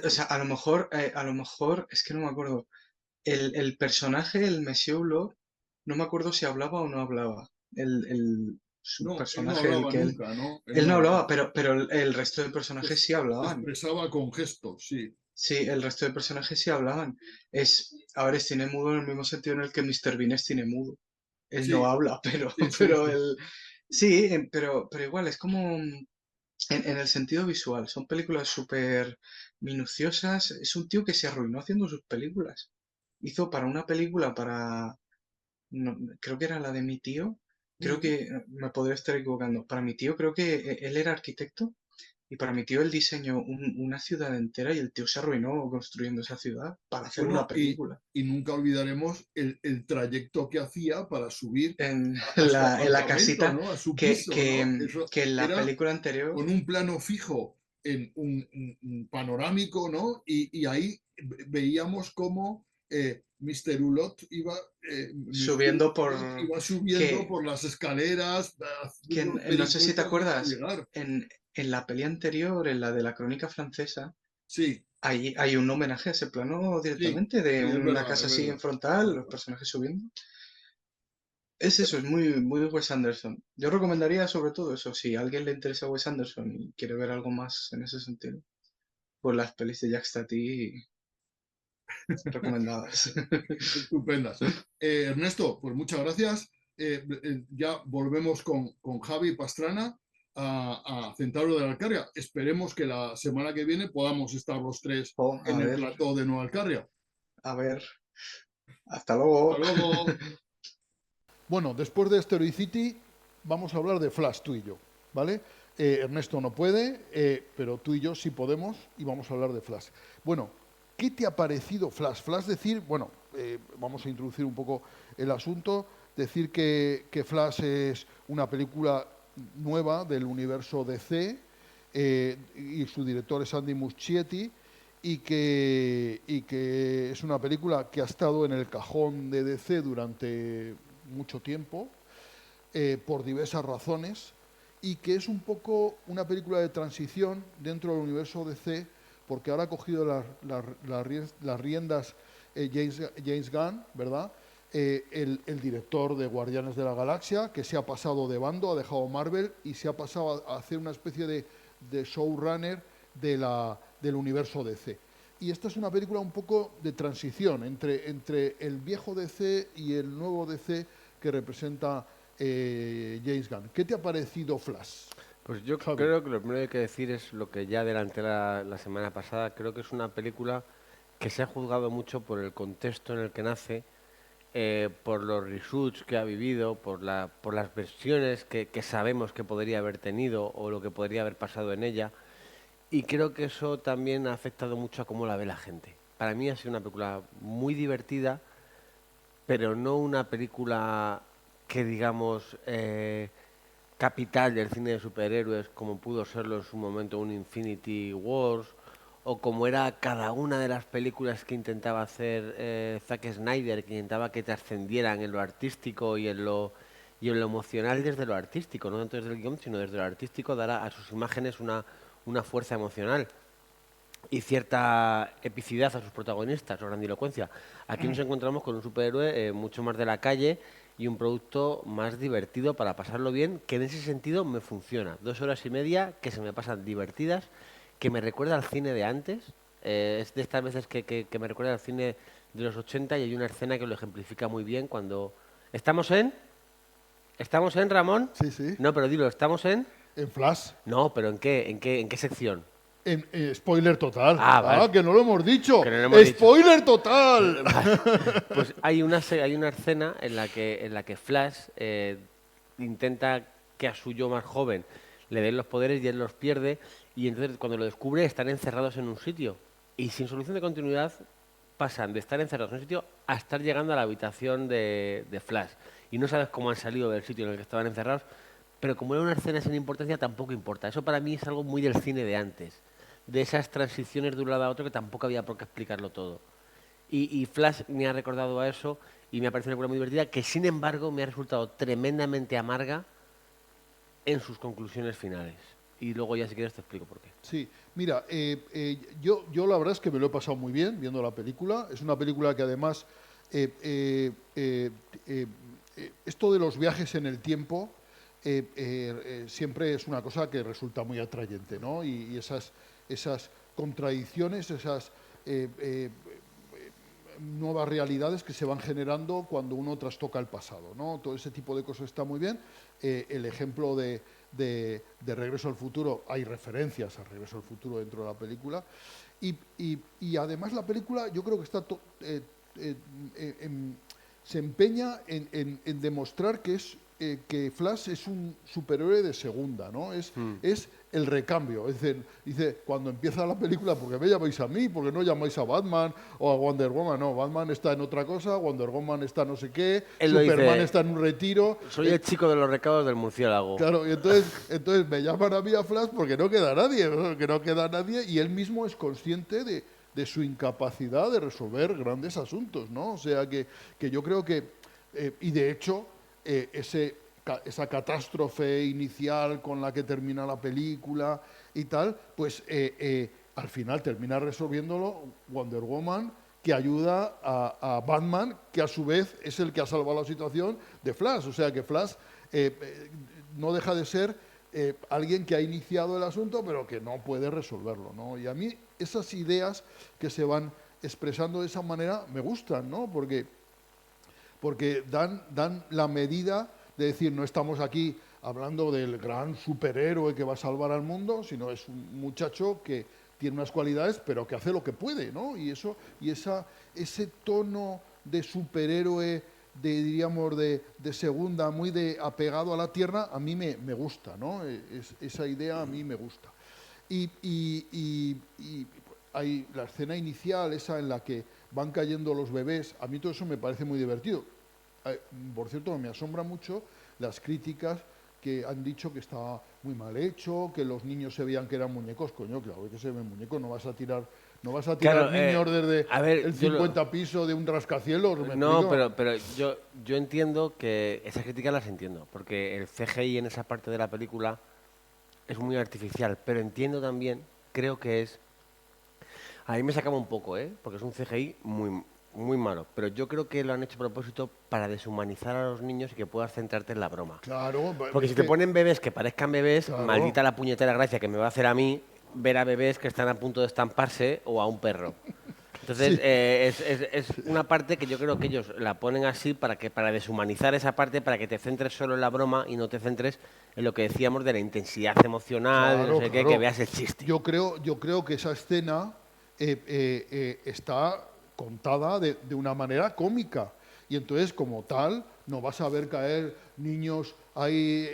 O sea, a lo mejor, es que no me acuerdo. El personaje, el Monsieur Hulot, no me acuerdo si hablaba o no hablaba. Su No, él no personaje, hablaba nunca, ¿no? Él él no no hablaba. hablaba, pero el resto de personajes sí Se hablaban. expresaba con gestos, sí. Sí, el resto de personajes sí hablaban. A ver, es cine mudo en el mismo sentido en el que Mr. Bean es cine mudo. Él no Sí, habla, sí, sí. pero él, sí, pero igual, es como en el sentido visual. Son películas súper minuciosas. Es un tío que se arruinó haciendo sus películas. Hizo para una película, creo que era la de mi tío, creo Mm. que, me podría estar equivocando, para mi tío creo que él era arquitecto y para mi tío él diseñó una ciudad entera y el tío se arruinó construyendo esa ciudad para hacer una Bueno, película. y nunca olvidaremos el trayecto que hacía para subir En a su en la apartamento, casita ¿no? A su que, piso, ¿no? que, Eso que en la era película anterior, con un plano fijo en un panorámico, ¿no? Y ahí veíamos cómo Mr. Hulot subiendo por... iba subiendo que, por las escaleras, haciendo no sé si te vericuetos hasta acuerdas, llegar. en la peli anterior, en la de la crónica francesa, Sí, hay un homenaje a ese plano sí, directamente, de sí, una es casa así en verdad, es frontal, los verdad. personajes subiendo. Es eso, es muy Wes Anderson. Yo recomendaría sobre todo eso, si a alguien le interesa Wes Anderson y quiere ver algo más en ese sentido, pues las pelis de Jack Stati recomendadas. Estupendas. Ernesto, pues muchas gracias. Ya volvemos con Javi Pastrana a Centauro de la Alcarria. Esperemos que la semana que viene podamos estar los tres Oh, en el plató de Nueva Alcarria. a ver, hasta Hasta luego. luego. Bueno, después de Asteroid City vamos a hablar de Flash, tú y yo, ¿vale? Ernesto no puede, pero tú y yo sí podemos y vamos a hablar de Flash. Bueno, ¿qué te ha parecido Flash? Flash decir, bueno, vamos a introducir un poco el asunto, decir que Flash es una película nueva del universo DC y su director es Andy Muschietti y que es una película que ha estado en el cajón de DC durante mucho tiempo, por diversas razones, y que es un poco una película de transición dentro del universo DC, porque ahora ha cogido las riendas James Gunn, ¿verdad? el director de Guardianes de la Galaxia, que se ha pasado de bando, ha dejado Marvel y se ha pasado a hacer una especie de showrunner del universo DC. Y esta es una película un poco de transición entre el viejo DC y el nuevo DC que representa James Gunn. ¿Qué te ha parecido Flash? Pues yo Javi. creo que lo primero que hay que decir es lo que ya adelanté la semana pasada. Creo que es una película que se ha juzgado mucho por el contexto en el que nace, por los reshoots que ha vivido, por las versiones que sabemos que podría haber tenido o lo que podría haber pasado en ella. Y creo que eso también ha afectado mucho a cómo la ve la gente. Para mí ha sido una película muy divertida, pero no una película que digamos capital del cine de superhéroes como pudo serlo en su momento un Infinity Wars o como era cada una de las películas que intentaba hacer Zack Snyder, que intentaba que trascendieran en lo artístico y en lo emocional desde lo artístico, no tanto desde el guión, sino desde lo artístico, dar a sus imágenes una fuerza emocional y cierta epicidad a sus protagonistas o grandilocuencia. Aquí nos encontramos con un superhéroe mucho más de la calle y un producto más divertido para pasarlo bien, que en ese sentido me funciona. 2 horas y media que se me pasan divertidas, que me recuerda al cine de antes. Es de estas veces que me recuerda al cine de los 80 y hay una escena que lo ejemplifica muy bien cuando... ¿Estamos en? ¿Estamos en, Ramón? Sí, sí. No, pero dilo, ¿estamos en? En Flash. No, pero ¿en qué sección? Spoiler total. Ah, vale. Que no lo hemos dicho. Que no lo hemos dicho. ¡Spoiler total! Pues hay una escena en la que Flash intenta que a su yo más joven le den los poderes y él los pierde y entonces cuando lo descubre están encerrados en un sitio y sin solución de continuidad pasan de estar encerrados en un sitio a estar llegando a la habitación de Flash y no sabes cómo han salido del sitio en el que estaban encerrados, pero como era una escena sin importancia tampoco importa. Eso para mí es algo muy del cine de antes, de esas transiciones de un lado a otro que tampoco había por qué explicarlo todo. Y Flash me ha recordado a eso y me ha parecido una película muy divertida que, sin embargo, me ha resultado tremendamente amarga en sus conclusiones finales. Y luego ya si quieres te explico por qué. Sí, mira, yo la verdad es que me lo he pasado muy bien viendo la película. Es una película que además esto de los viajes en el tiempo siempre es una cosa que resulta muy atrayente, ¿no? Y esas contradicciones, esas nuevas realidades que se van generando cuando uno trastoca el pasado, ¿no? Todo ese tipo de cosas está muy bien. El ejemplo de Regreso al Futuro, hay referencias a Regreso al Futuro dentro de la película. Y además la película yo creo que está se empeña en demostrar que Flash es un superhéroe de segunda, ¿no? Es el recambio. Es decir, dice, cuando empieza la película, ¿por qué me llamáis a mí? ¿Por qué no llamáis a Batman o a Wonder Woman? No, Batman está en otra cosa, Wonder Woman está no sé qué, Él lo Superman dice, está en un retiro. soy el chico de los recados del murciélago. Claro, y entonces me llaman a mí a Flash porque no queda nadie, ¿no? Que no queda nadie, y él mismo es consciente de su incapacidad de resolver grandes asuntos, ¿no? O sea que yo creo que, y de hecho, esa catástrofe inicial con la que termina la película y tal, pues al final termina resolviéndolo Wonder Woman, que ayuda a Batman, que a su vez es el que ha salvado la situación de Flash. O sea que Flash no deja de ser alguien que ha iniciado el asunto, pero que no puede resolverlo, ¿no? Y a mí esas ideas que se van expresando de esa manera me gustan, ¿no? Porque dan la medida de decir, no estamos aquí hablando del gran superhéroe que va a salvar al mundo, sino es un muchacho que tiene unas cualidades, pero que hace lo que puede, ¿no? Ese tono de superhéroe, diríamos, de segunda, muy apegado a la tierra, a mí me gusta, ¿no? Esa idea a mí me gusta. Y hay la escena inicial, esa en la que van cayendo los bebés, a mí todo eso me parece muy divertido. Por cierto, me asombra mucho las críticas que han dicho que estaba muy mal hecho, que los niños se veían que eran muñecos. Coño, claro que se ven muñecos, no vas a tirar Claro, niños desde a ver, el 50 piso de un rascacielos. ¿me No, explico? pero yo entiendo que esas críticas las entiendo, porque el CGI en esa parte de la película es muy artificial, pero entiendo también, creo que es... A mí me sacaba un poco, ¿eh? Porque es un CGI muy, muy malo, pero yo creo que lo han hecho a propósito para deshumanizar a los niños y que puedas centrarte en la broma. Claro, Porque es si te que, ponen bebés que parezcan bebés, claro, maldita la puñetera gracia que me va a hacer a mí ver a bebés que están a punto de estamparse o a un perro. Entonces, sí, es una parte que yo creo que ellos la ponen así para deshumanizar esa parte, para que te centres solo en la broma y no te centres en lo que decíamos de la intensidad emocional, de no claro, sé qué, que claro. veas el chiste. Yo creo que esa escena está contada de una manera cómica. Y entonces, como tal, no vas a ver caer niños ahí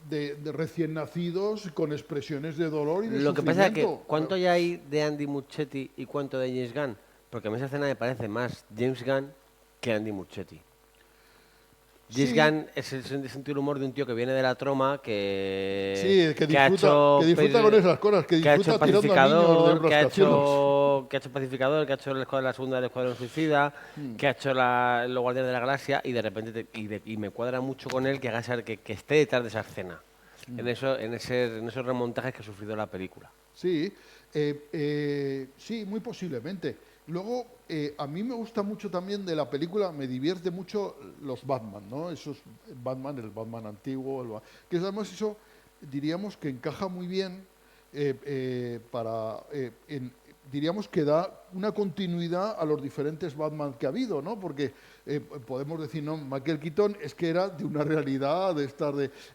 de recién nacidos con expresiones de dolor y de Lo que pasa es que, sufrimiento. ¿cuánto hay ahí de Andy Muschietti y cuánto de James Gunn? Porque a mí esa escena me parece más James Gunn que Andy Muschietti. James Sí, Gunn es el sentido del humor de un tío que viene de la troma, sí, que ha que hecho, disfruta con esas cosas, que que ha hecho disfruta tirando a niños de Pacificador, rascacielos. que ha hecho Pacificador, que ha hecho la segunda del Escuadrón Suicida, que ha hecho Los Guardianes de la Galaxia, y de repente y me cuadra mucho con él que haga que esté detrás de esa escena, en esos remontajes que ha sufrido la película. Sí, sí, muy posiblemente. Luego, a mí me gusta mucho también de la película, me divierte mucho los Batman, ¿no? Esos Batman, el Batman antiguo, que además eso diríamos que encaja muy bien diríamos que da una continuidad a los diferentes Batman que ha habido, ¿no? Porque podemos decir, no, Michael Keaton es que era de una realidad,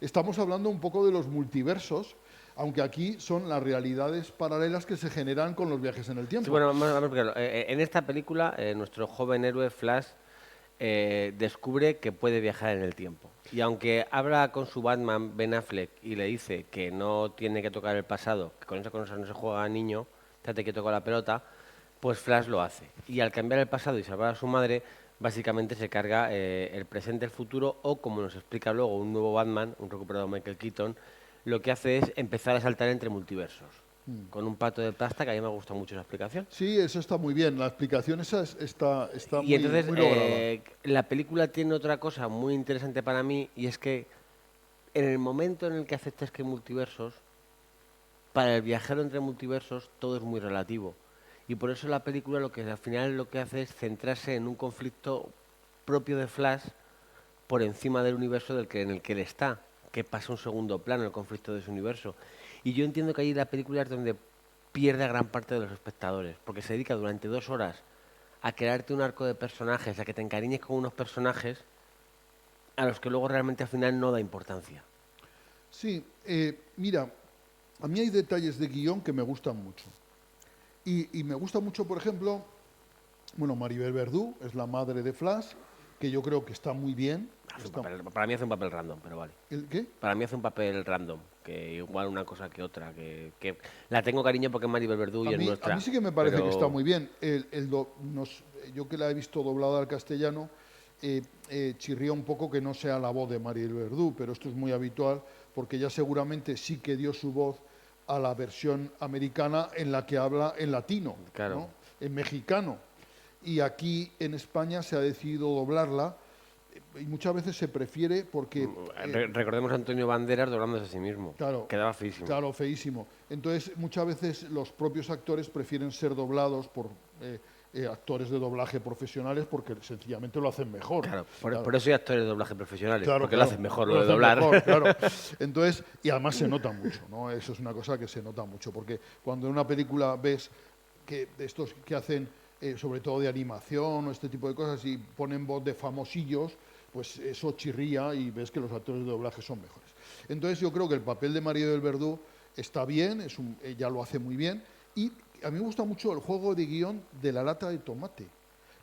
Estamos hablando un poco de los multiversos, aunque aquí son las realidades paralelas que se generan con los viajes en el Sí, tiempo. bueno, vamos a explicarlo. En esta película, nuestro joven héroe Flash descubre que puede viajar en el tiempo. Y aunque habla con su Batman, Ben Affleck, y le dice que no tiene que tocar el pasado, que con esas cosas no se juega a niño, fíjate que toca la pelota, pues Flash lo hace. Y al cambiar el pasado y salvar a su madre, básicamente se carga el presente, el futuro, o como nos explica luego un nuevo Batman, un recuperado Michael Keaton, lo que hace es empezar a saltar entre multiversos. Con un pato de pasta, que a mí me gusta mucho esa explicación. Sí, eso está muy bien. La explicación esa está Y muy, entonces muy lograda. la película tiene otra cosa muy interesante para mí, y es que en el momento en el que aceptas que hay multiversos, para el viajero entre multiversos todo es muy relativo. Y por eso la película lo que al final lo que hace es centrarse en un conflicto propio de Flash por encima del universo en el que él está, que pasa a un segundo plano el conflicto de ese universo. Y yo entiendo que ahí la película es donde pierde a gran parte de los espectadores, porque se dedica durante 2 horas a crearte un arco de personajes, a que te encariñes con unos personajes a los que luego realmente al final no da importancia. Sí, mira, a mí hay detalles de guión que me gustan mucho. Y me gusta mucho, por ejemplo, bueno, Maribel Verdú es la madre de Flash, que yo creo que está muy bien. Para mí hace un papel random, pero vale. ¿El qué? Para mí hace un papel random, que igual una cosa que otra, que la tengo cariño porque es Maribel Verdú y es A mí nuestra, sí que me parece que está pero muy bien. Yo que la he visto doblada al castellano, chirría un poco que no sea la voz de Maribel Verdú, pero esto es muy habitual porque ella seguramente sí que dio su voz a la versión americana en la que habla en latino, claro. ¿no? En mexicano. Y aquí en España se ha decidido doblarla y muchas veces se prefiere porque Recordemos a Antonio Banderas doblándose a sí mismo. claro, Quedaba feísimo. claro, feísimo. Entonces, muchas veces los propios actores prefieren ser doblados por actores de doblaje profesionales porque sencillamente lo hacen mejor. Claro, Claro, por eso hay actores de doblaje profesionales, claro, porque lo claro, hacen mejor lo lo de hacen doblar. mejor, claro. Entonces, y además se nota mucho, ¿no? Eso es una cosa que se nota mucho, porque cuando en una película ves que de estos que hacen, sobre todo de animación o este tipo de cosas, y ponen voz de famosillos, pues eso chirría y ves que los actores de doblaje son mejores. Entonces yo creo que el papel de María del Verdú está bien, ella lo hace muy bien, y a mí me gusta mucho el juego de guión de la lata de tomate.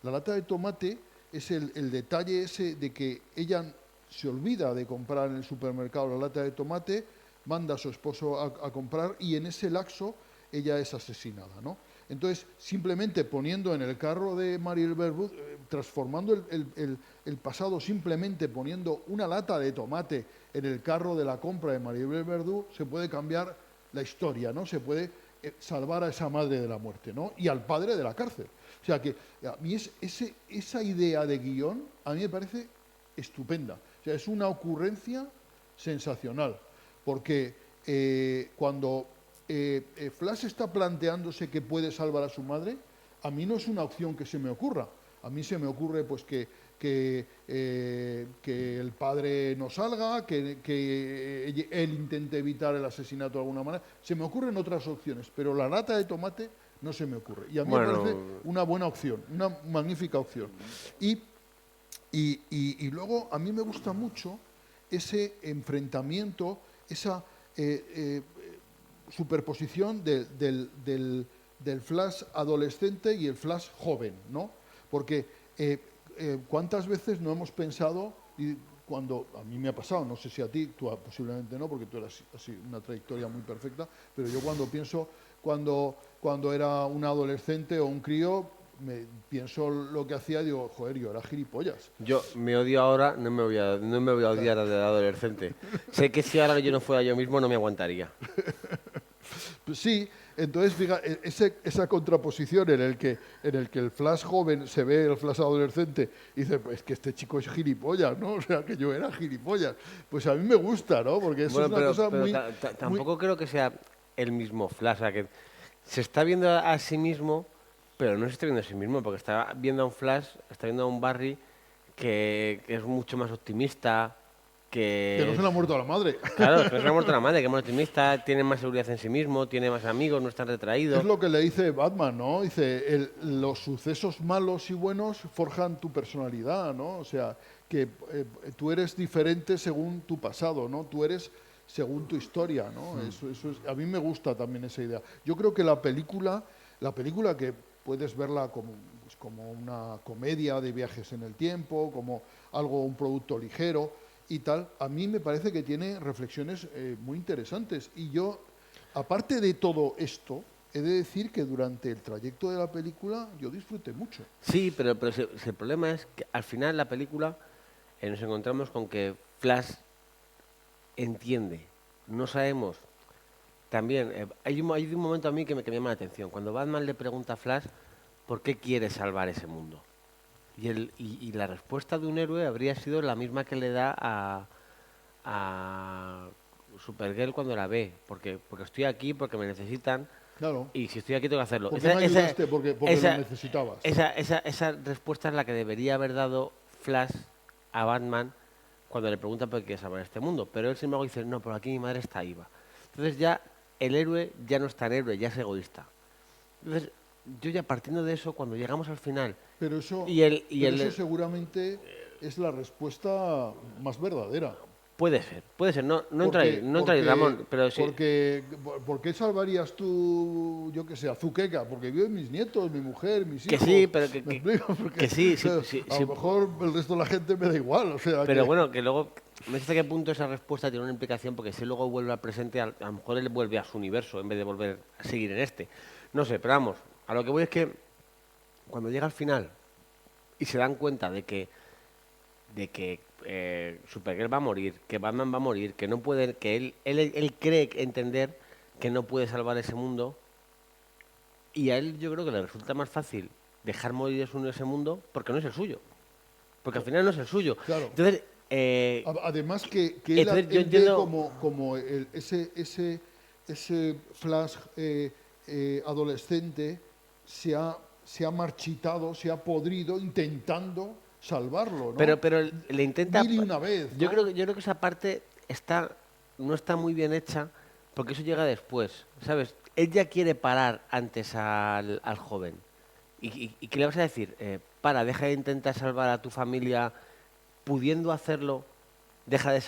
La lata de tomate es el detalle ese de que ella se olvida de comprar en el supermercado la lata de tomate, manda a su esposo a comprar y en ese lapso ella es asesinada, ¿no? Entonces, simplemente poniendo en el carro de Mariel Verdú, transformando el pasado, simplemente poniendo una lata de tomate en el carro de la compra de Mariel Verdú, se puede cambiar la historia, ¿no? Se puede salvar a esa madre de la muerte, ¿no? Y al padre de la cárcel. O sea que a mí esa idea de guión a mí me parece estupenda. O sea, es una ocurrencia sensacional, porque cuando Flash está planteándose que puede salvar a su madre, a mí no es una opción que se me ocurra. A mí se me ocurre pues que el padre no salga, que él intente evitar el asesinato de alguna manera. Se me ocurren otras opciones, pero la lata de tomate no se me ocurre. Y a mí me parece Bueno, una buena opción, una magnífica opción. Y, y luego a mí me gusta mucho ese enfrentamiento, esa superposición del Flash adolescente y el Flash joven, ¿no? Porque ¿cuántas veces no hemos pensado, y cuando a mí me ha pasado, no sé si a ti, tú posiblemente no, porque tú eras así una trayectoria muy perfecta, pero yo cuando pienso, cuando era un adolescente o un crío, pienso lo que hacía y digo, joder, yo era gilipollas. yo me odio ahora, no me voy a odiar de adolescente. Sé que si ahora yo no fuera yo mismo no me aguantaría. Pues sí, entonces fíjate, esa contraposición en el que el Flash joven se ve el Flash adolescente y dice, pues que este chico es gilipollas, ¿no? O sea, que yo era gilipollas. Pues a mí me gusta, ¿no? Porque eso es Bueno, una cosa pero muy... tampoco creo que sea el mismo Flash. O sea, que se está viendo a sí mismo, pero no se está viendo a sí mismo, porque está viendo a un Flash, está viendo a un Barry que es mucho más optimista, que que no se es... le ha muerto a la madre. Claro, que no se le ha muerto la madre, que es más optimista, tiene más seguridad en sí mismo, tiene más amigos, no está Es retraído. lo que le dice Batman, ¿no? Dice, los sucesos malos y buenos forjan tu personalidad, ¿no? O sea, que tú eres diferente según tu pasado, ¿no? Tú eres según tu historia, ¿no? Eso es, a mí me gusta también esa idea. Yo creo que la película que puedes verla como, pues, como una comedia de viajes en el tiempo, como algo, un producto ligero y tal, a mí me parece que tiene reflexiones muy interesantes. Y yo, aparte de todo esto, he de decir que durante el trayecto de la película yo disfruté mucho. Sí, pero si el problema es que al final la película nos encontramos con que Flash entiende. No sabemos. También, hay un momento a mí que me llama la atención. Cuando Batman le pregunta a Flash por qué quiere salvar ese mundo. Y la respuesta de un héroe habría sido la misma que le da a Supergirl cuando la ve. Porque estoy aquí, porque me necesitan, Claro. y si estoy aquí tengo que hacerlo. ¿Por qué me ayudaste? Porque lo necesitabas. Esa respuesta es la que debería haber dado Flash a Batman cuando le pregunta por qué quiere salvar este mundo. Pero él sin embargo dice, no, pero aquí mi madre está viva. Entonces ya el héroe ya no es tan héroe, ya es egoísta. Entonces yo ya partiendo de eso, cuando llegamos al final, Pero eso, y pero eso el seguramente es la respuesta más verdadera. puede ser, no entra ahí, Ramón, pero sí, ¿Por qué salvarías tú, yo qué sé, a Zuqueca? Porque viven mis nietos, mi mujer, mis que hijos. sí, pero ¿Me explico? que Porque sí, a lo mejor el resto de la gente me da igual. O sea pero que, bueno, que luego, no sé hasta qué punto esa respuesta tiene una implicación, porque si luego vuelve al presente, a lo mejor él vuelve a su universo en vez de volver a seguir en este. No sé, pero vamos, a lo que voy es que cuando llega al final y se dan cuenta de que Supergirl va a morir, que Batman va a morir, que no puede, que él cree entender que no puede salvar ese mundo, y a él yo creo que le resulta más fácil dejar morir ese mundo porque no es el suyo, porque al final no es el suyo. claro. Entonces, Además que entonces yo él ve entiendo, como ese Flash adolescente se ha marchitado, se ha podrido intentando salvarlo, ¿no? pero le intenta, Mil y una vez, yo ¿no? creo, yo creo que esa parte no está muy bien hecha porque eso llega después, ¿sabes? Él ya quiere parar antes al joven. ¿Y qué le vas a decir? Para, deja de intentar salvar a tu familia pudiendo hacerlo, deja de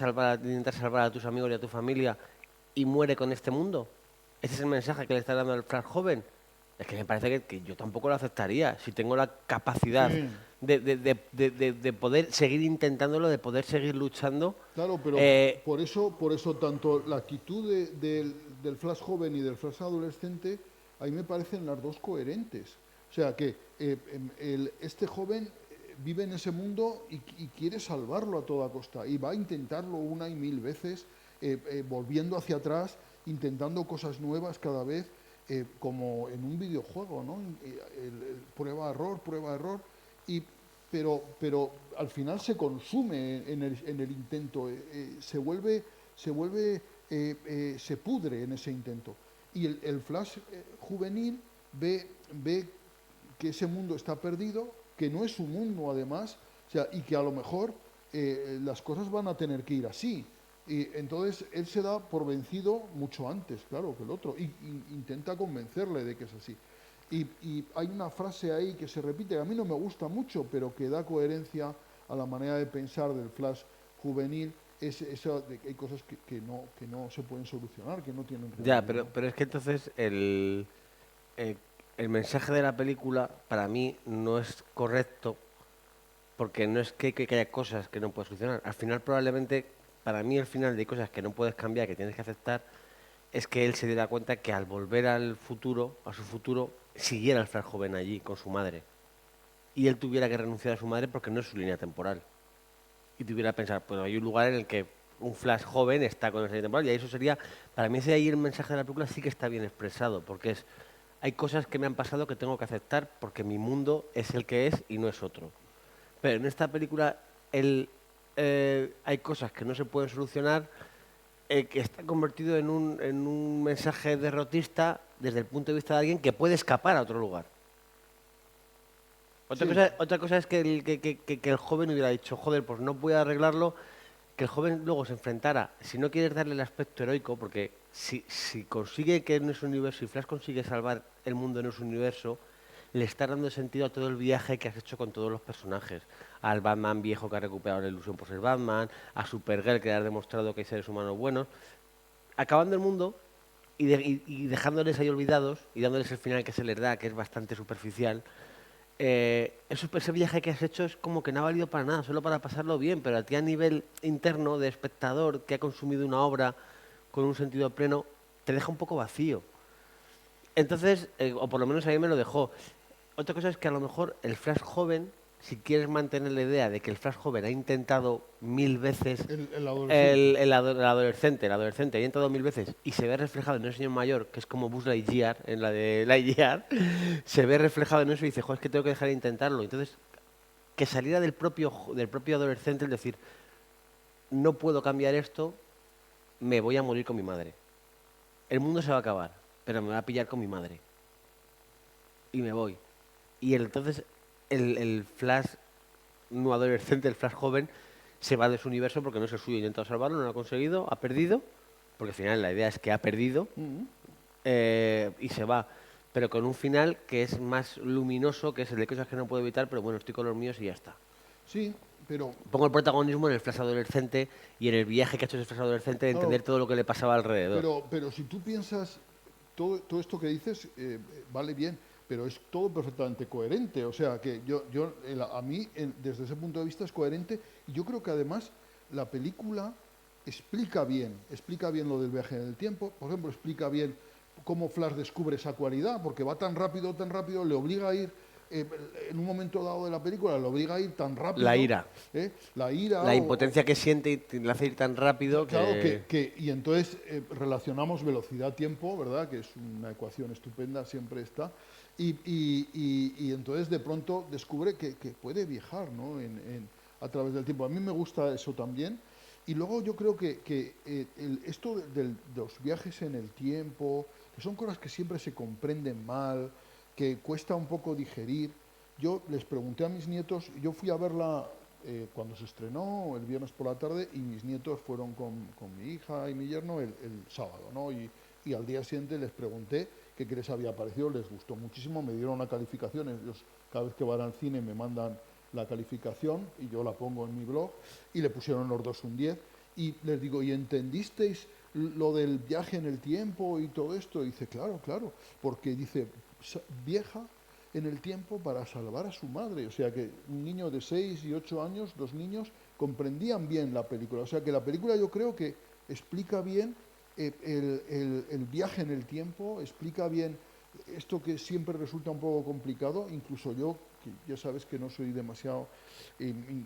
intentar salvar a tus amigos y a tu familia y muere con este mundo. Ese es el mensaje que le está dando al Flash joven. Es que me parece que yo tampoco lo aceptaría. Si tengo la capacidad Sí, de poder seguir intentándolo, de poder seguir luchando, claro, pero eh, por eso tanto la actitud del Flash joven y del Flash adolescente, a mí me parecen las dos coherentes. O sea que este joven vive en ese mundo y quiere salvarlo a toda costa y va a intentarlo una y mil veces, volviendo hacia atrás, intentando cosas nuevas cada vez, como en un videojuego, ¿no? Prueba, error, y, pero al final se consume en el intento, se pudre en ese intento. Y el Flash juvenil ve que ese mundo está perdido, que no es su mundo además, o sea, y que a lo mejor las cosas van a tener que ir así. Y entonces él se da por vencido mucho antes, claro, que el otro, y intenta convencerle de que es así. Y hay una frase ahí que se repite, que a mí no me gusta mucho, pero que da coherencia a la manera de pensar del Flash juvenil, es eso de que hay cosas que no se pueden solucionar, que no tienen Ya, remedio, ¿no? pero es que entonces el, el mensaje de la película para mí no es correcto porque no es que haya cosas que no puedes solucionar. Al final probablemente, para mí el final de cosas que no puedes cambiar, que tienes que aceptar, es que él se diera cuenta que al volver al futuro, a su futuro, siguiera el Flash joven allí con su madre. Y él tuviera que renunciar a su madre porque no es su línea temporal. Y tuviera que pensar, pues hay un lugar en el que un Flash joven está con esa línea temporal. Y eso sería, para mí ese ahí el mensaje de la película sí que está bien expresado, porque es, hay cosas que me han pasado que tengo que aceptar porque mi mundo es el que es y no es otro. Pero en esta película hay cosas que no se pueden solucionar, que está convertido en un mensaje derrotista desde el punto de vista de alguien que puede escapar a otro lugar. Sí, Otra cosa es que que el joven hubiera dicho, joder, pues no voy a arreglarlo, que el joven luego se enfrentara, si no quieres darle el aspecto heroico, porque si consigue que no es un universo, si Flash consigue salvar el mundo en su universo, le está dando sentido a todo el viaje que has hecho con todos los personajes. Al Batman viejo que ha recuperado la ilusión por ser Batman, a Supergirl que ha demostrado que hay seres humanos buenos. Acabando el mundo y dejándoles ahí olvidados y dándoles el final que se les da, que es bastante superficial, ese viaje que has hecho es como que no ha valido para nada, solo para pasarlo bien, pero a ti a nivel interno de espectador que ha consumido una obra con un sentido pleno, te deja un poco vacío. Entonces, o por lo menos a mí me lo dejó. Otra cosa es que a lo mejor el Flash joven, si quieres mantener la idea de que el Flash joven ha intentado 1000 veces el adolescente. el adolescente ha intentado 1000 veces y se ve reflejado en un señor mayor, que es como Buzz Lightyear, en la de Lightyear, se ve reflejado en eso y dice, joder, es que tengo que dejar de intentarlo. Entonces, que saliera del propio adolescente el decir, no puedo cambiar esto, me voy a morir con mi madre. El mundo se va a acabar, pero me va a pillar con mi madre. Y me voy. Y entonces el Flash no adolescente, el Flash joven, se va de su universo porque no es el suyo. Ha intentado salvarlo, no lo ha conseguido, ha perdido, porque al final la idea es que ha perdido Mm. y se va. Pero con un final que es más luminoso, que es el de cosas que no puedo evitar, pero bueno, estoy con los míos y ya está. Sí, pero Pongo el protagonismo en el Flash adolescente y en el viaje que ha hecho ese Flash adolescente de entender claro, todo lo que le pasaba alrededor. pero si tú piensas, todo esto que dices vale bien, pero es todo perfectamente coherente. O sea, que a mí, desde ese punto de vista, es coherente. Y yo creo que además la película explica bien lo del viaje en el tiempo. Por ejemplo, explica bien cómo Flash descubre esa cualidad, porque va tan rápido, le obliga a ir, en un momento dado de la película, le obliga a ir tan La rápido, ira. la ira La impotencia que siente y le hace ir tan rápido Claro, que... y entonces relacionamos velocidad-tiempo, ¿verdad? Que es una ecuación estupenda, siempre está. Y entonces de pronto descubre que puede viajar, ¿no? A través del tiempo. A mí me gusta eso también. Y luego yo creo que esto de los viajes en el tiempo, que son cosas que siempre se comprenden mal, que cuesta un poco digerir. Yo les pregunté a mis nietos, yo fui a verla cuando se estrenó el viernes por la tarde y mis nietos fueron con mi hija y mi yerno el sábado, ¿no? Y al día siguiente les pregunté qué les había parecido, les gustó muchísimo, me dieron una calificación, ellos cada vez que van al cine me mandan la calificación y yo la pongo en mi blog y le pusieron los dos un 10 y les digo, ¿y entendisteis lo del viaje en el tiempo y todo esto? Y dice, claro, claro, porque dice, vieja en el tiempo para salvar a su madre. O sea que un niño de 6 y 8 años, dos niños, comprendían bien la película. O sea que la película yo creo que explica bien el viaje en el tiempo, explica bien esto que siempre resulta un poco complicado, incluso yo, que ya sabes que no soy demasiado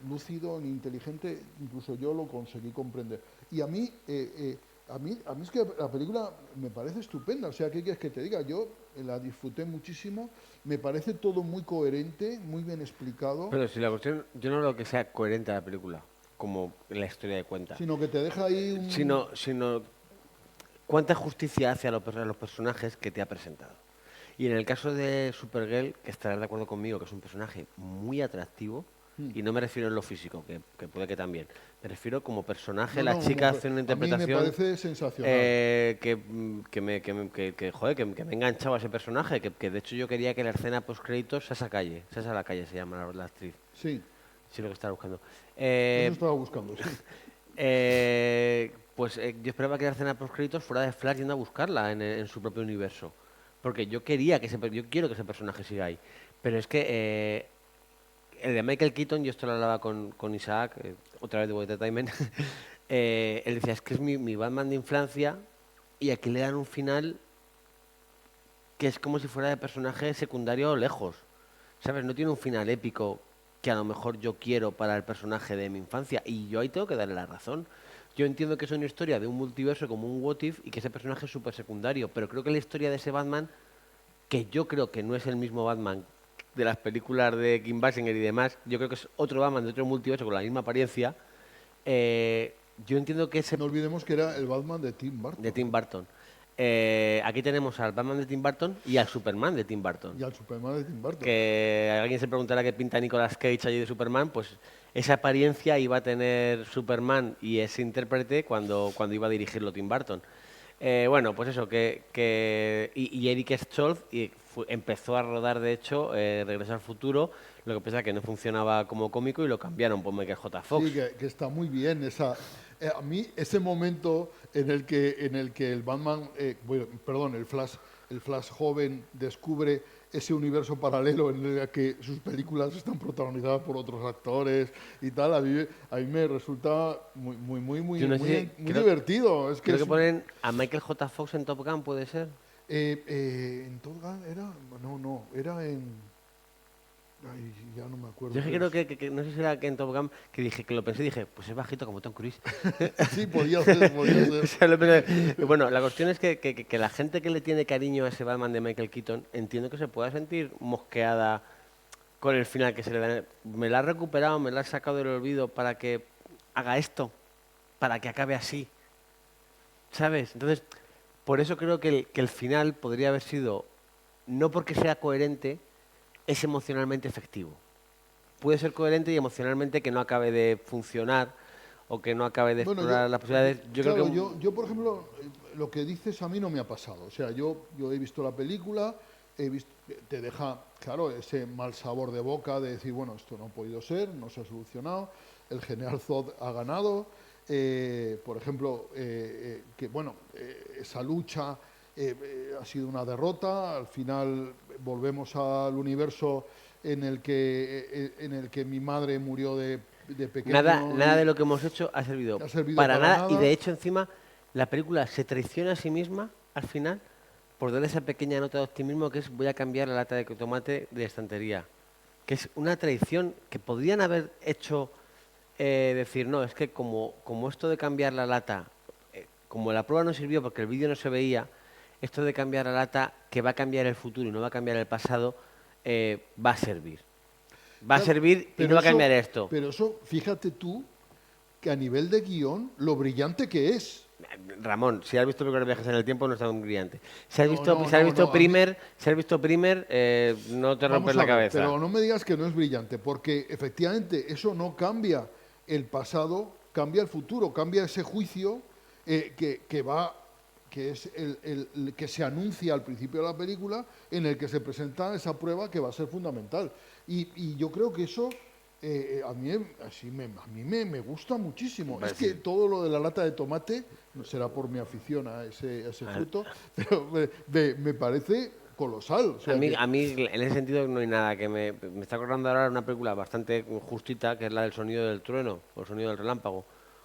lúcido ni inteligente, incluso yo lo conseguí comprender. Y a mí es que la película me parece estupenda, o sea, ¿qué quieres que te diga? Yo la disfruté muchísimo, me parece todo muy coherente, muy bien explicado, Pero si la cuestión, yo no creo que sea coherente la película, como la historia de cuenta, sino que te deja ahí sino cuánta justicia hace a los personajes que te ha presentado. Y en el caso de Supergirl, que estarás de acuerdo conmigo, que es un personaje muy atractivo, y no me refiero en lo físico, que puede que también, me refiero como personaje, No, la no, chica hace una a mí me interpretación parece sensacional. joder, que me he enganchado a ese personaje, que de hecho yo quería que la escena post-créditos, Sasa la calle se llama la actriz, Sí, sí lo que estaba buscando. eso Eh, estaba buscando, sí. yo esperaba que la escena post-créditos fuera de Flash yendo a buscarla en su propio universo, porque yo quería yo quiero que ese personaje siga ahí, pero es que el de Michael Keaton, yo esto lo hablaba con Isaac, otra vez de Boy Entertainment, él decía, es que es mi Batman de infancia y aquí le dan un final que es como si fuera de personaje secundario lejos, ¿sabes? No tiene un final épico que a lo mejor yo quiero para el personaje de mi infancia y yo ahí tengo que darle la razón. Yo entiendo que es una historia de un multiverso como un What If y que ese personaje es súper secundario, pero creo que la historia de ese Batman, que yo creo que no es el mismo Batman de las películas de Kim Basinger y demás, yo creo que es otro Batman de otro multiverso con la misma apariencia, eh, yo entiendo que ese No olvidemos que era el Batman de Tim de Burton, Tim Burton. Aquí tenemos al Batman de Tim Burton y al Superman de Tim Burton. y al Superman de Tim Burton. Que alguien se preguntará qué pinta Nicolas Cage allí de Superman, pues esa apariencia iba a tener Superman y ese intérprete cuando iba a dirigirlo Tim Burton. Bueno, pues eso, y Eric Stoltz empezó a rodar, de hecho, Regreso al Futuro, lo que pasa es que no funcionaba como cómico y lo cambiaron por Michael J. Fox. Sí, que está muy bien esa. A mí ese momento en el que el Batman, bueno, perdón, el Flash joven descubre ese universo paralelo en el que sus películas están protagonizadas por otros actores y tal, a mí me resulta muy, Yo no muy, sé, muy divertido. Es que creo que es ponen a Michael J. Fox en Top Gun, ¿puede ser? en Top Gun era, no, era en, ay, ya no me acuerdo. Yo es que creo que no sé si era que en Top Gun, que dije, que lo pensé y dije, pues es bajito como Tom Cruise. Sí, podía ser, podía O ser. sea, lo pensé. Bueno, la cuestión es que la gente que le tiene cariño a ese Batman de Michael Keaton, entiendo que se pueda sentir mosqueada con el final que se le da. Me la ha recuperado, me la ha sacado del olvido para que haga esto, para que acabe así, ¿sabes? Entonces, por eso creo que el final podría haber sido, no porque sea coherente, es emocionalmente efectivo. Puede ser coherente y emocionalmente que no acabe de funcionar o que no acabe de Bueno, explorar las posibilidades. Yo creo claro, que yo, por ejemplo, lo que dices a mí no me ha pasado. O sea, yo he visto la película, he visto, te deja, claro, ese mal sabor de boca de decir, bueno, esto no ha podido ser, no se ha solucionado, el general Zod ha ganado, por ejemplo, que bueno, esa lucha ha sido una derrota, al final volvemos al universo en el que mi madre murió de pequeño nada y de lo que hemos hecho ha servido ha servido para para nada y de nada. hecho encima la película se traiciona a sí misma al final por darle esa pequeña nota de optimismo que es voy a cambiar la lata de tomate de estantería. Que es una traición que podrían haber hecho decir, no, es que como esto de cambiar la lata, como la prueba no sirvió porque el vídeo no se veía, esto de cambiar la lata, que va a cambiar el futuro y no va a cambiar el pasado, va a servir. Va a Claro, servir y no va a cambiar esto. pero eso, fíjate tú, que a nivel de guión, lo brillante que es. Ramón, si has visto películas de viajes en el tiempo, no está un brillante. Si has No, visto, no, si has no, visto no, a mí, Primer, si has visto Primer, no te rompes vamos a la ver, cabeza. pero no me digas que no es brillante, porque efectivamente eso no cambia el pasado, cambia el futuro, cambia ese juicio que va, que es el que se anuncia al principio de la película, en el que se presenta esa prueba que va a ser fundamental. Y yo creo que eso a mí, a mí me gusta muchísimo. Vale, Es que sí. todo lo de la lata de tomate, no será por mi afición a ese fruto, pero me parece colosal. O sea A mí, en ese sentido, no hay nada que me está acordando ahora de una película bastante justita, que es la del sonido del trueno, o el sonido del relámpago.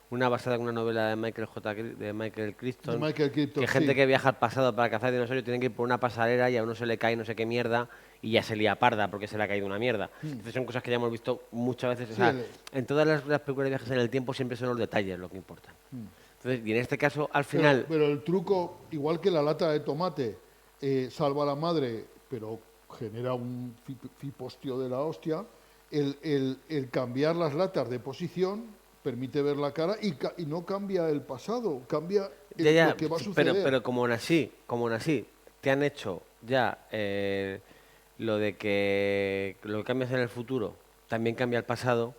Una basada en una novela de de Michael de Crichton, Michael Keaton, que gente sí. que viaja al pasado para cazar dinosaurios tiene que ir por una pasarela y a uno se le cae no sé qué mierda y ya se lía parda porque se le ha caído una mierda. Entonces son cosas que ya hemos visto muchas veces. O Sí, sea, en todas las películas de viajes en el tiempo siempre son los detalles lo que importan. Entonces, y en este caso, al final, pero el truco, igual que la lata de tomate, salva a la madre, pero genera un fipostio de la hostia, el cambiar las latas de posición permite ver la cara y no cambia el pasado, cambia ya, lo que va a suceder. pero como nací, te han hecho Ya, lo de que lo que cambias en el futuro también cambia el pasado,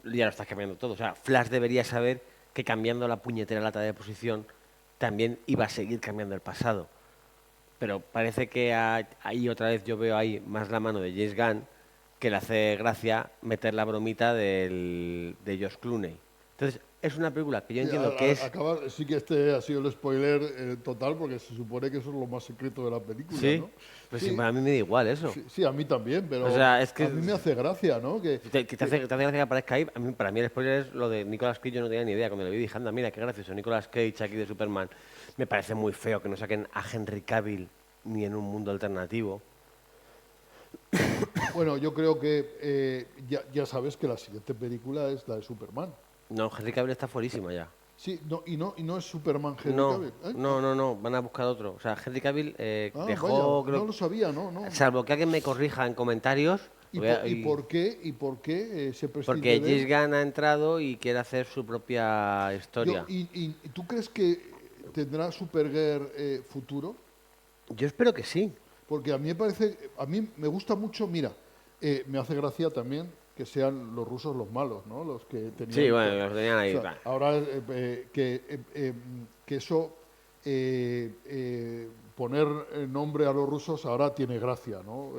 ya lo estás cambiando todo. O sea, Flash debería saber que cambiando la puñetera lata de posición también iba a seguir cambiando el pasado. Pero parece que ahí otra vez yo veo ahí más la mano de James Gunn, que le hace gracia meter la bromita de Josh Clooney. Entonces, es una película que yo Sí, entiendo que es... sí que este ha sido el spoiler total, porque se supone que eso es lo más secreto de la película, Sí, ¿no? pues sí, Sí, a mí me da igual eso. sí, sí, a mí también, O pero sea, es a que mí me hace gracia, ¿no? te hace gracia que aparezca ahí. Para mí el spoiler es lo de Nicolas Cage, yo no tenía ni idea. Cuando le vi dije, anda, mira, qué gracioso, Nicolas Cage aquí de Superman. Me parece muy feo que no saquen a Henry Cavill ni en un mundo alternativo. Bueno, yo creo que ya sabes que la siguiente película es la de Superman. No, Henry Cavill está fuerísima ya. Sí, no, y no es Superman Henry No, Cavill. ¿Eh? no, no, no, van a buscar otro. O sea, Henry Cavill Vaya, dejó, no creo, lo sabía, no, no. salvo que alguien me corrija en comentarios, ¿Y por qué se porque prescinde de James él? Gunn ha entrado y quiere hacer su propia Yo, historia. y ¿tú crees que tendrá Supergirl futuro? Yo espero que sí. Porque a mí me parece, a mí me gusta mucho, mira, me hace gracia también que sean los rusos los malos, ¿no? Los que Sí, tenían... bueno, los tenían O ahí. sea, Va. ahora que eso, poner nombre a los rusos ahora tiene gracia, ¿no?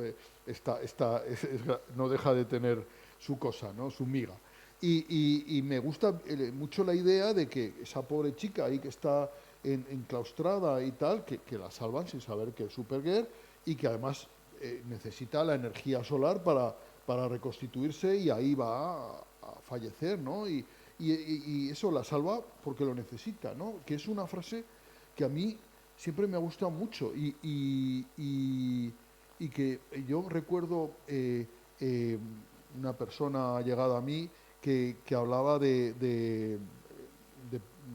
No deja de tener su cosa, ¿no? Su miga. Y me gusta mucho la idea de que esa pobre chica ahí que está enclaustrada y tal, que la salvan sin saber que es Supergirl y que además necesita la energía solar para reconstituirse y ahí va a fallecer, ¿no? Y eso la salva porque lo necesita, ¿no? Que es una frase que a mí siempre me ha gustado mucho y que yo recuerdo una persona llegada a mí que hablaba de,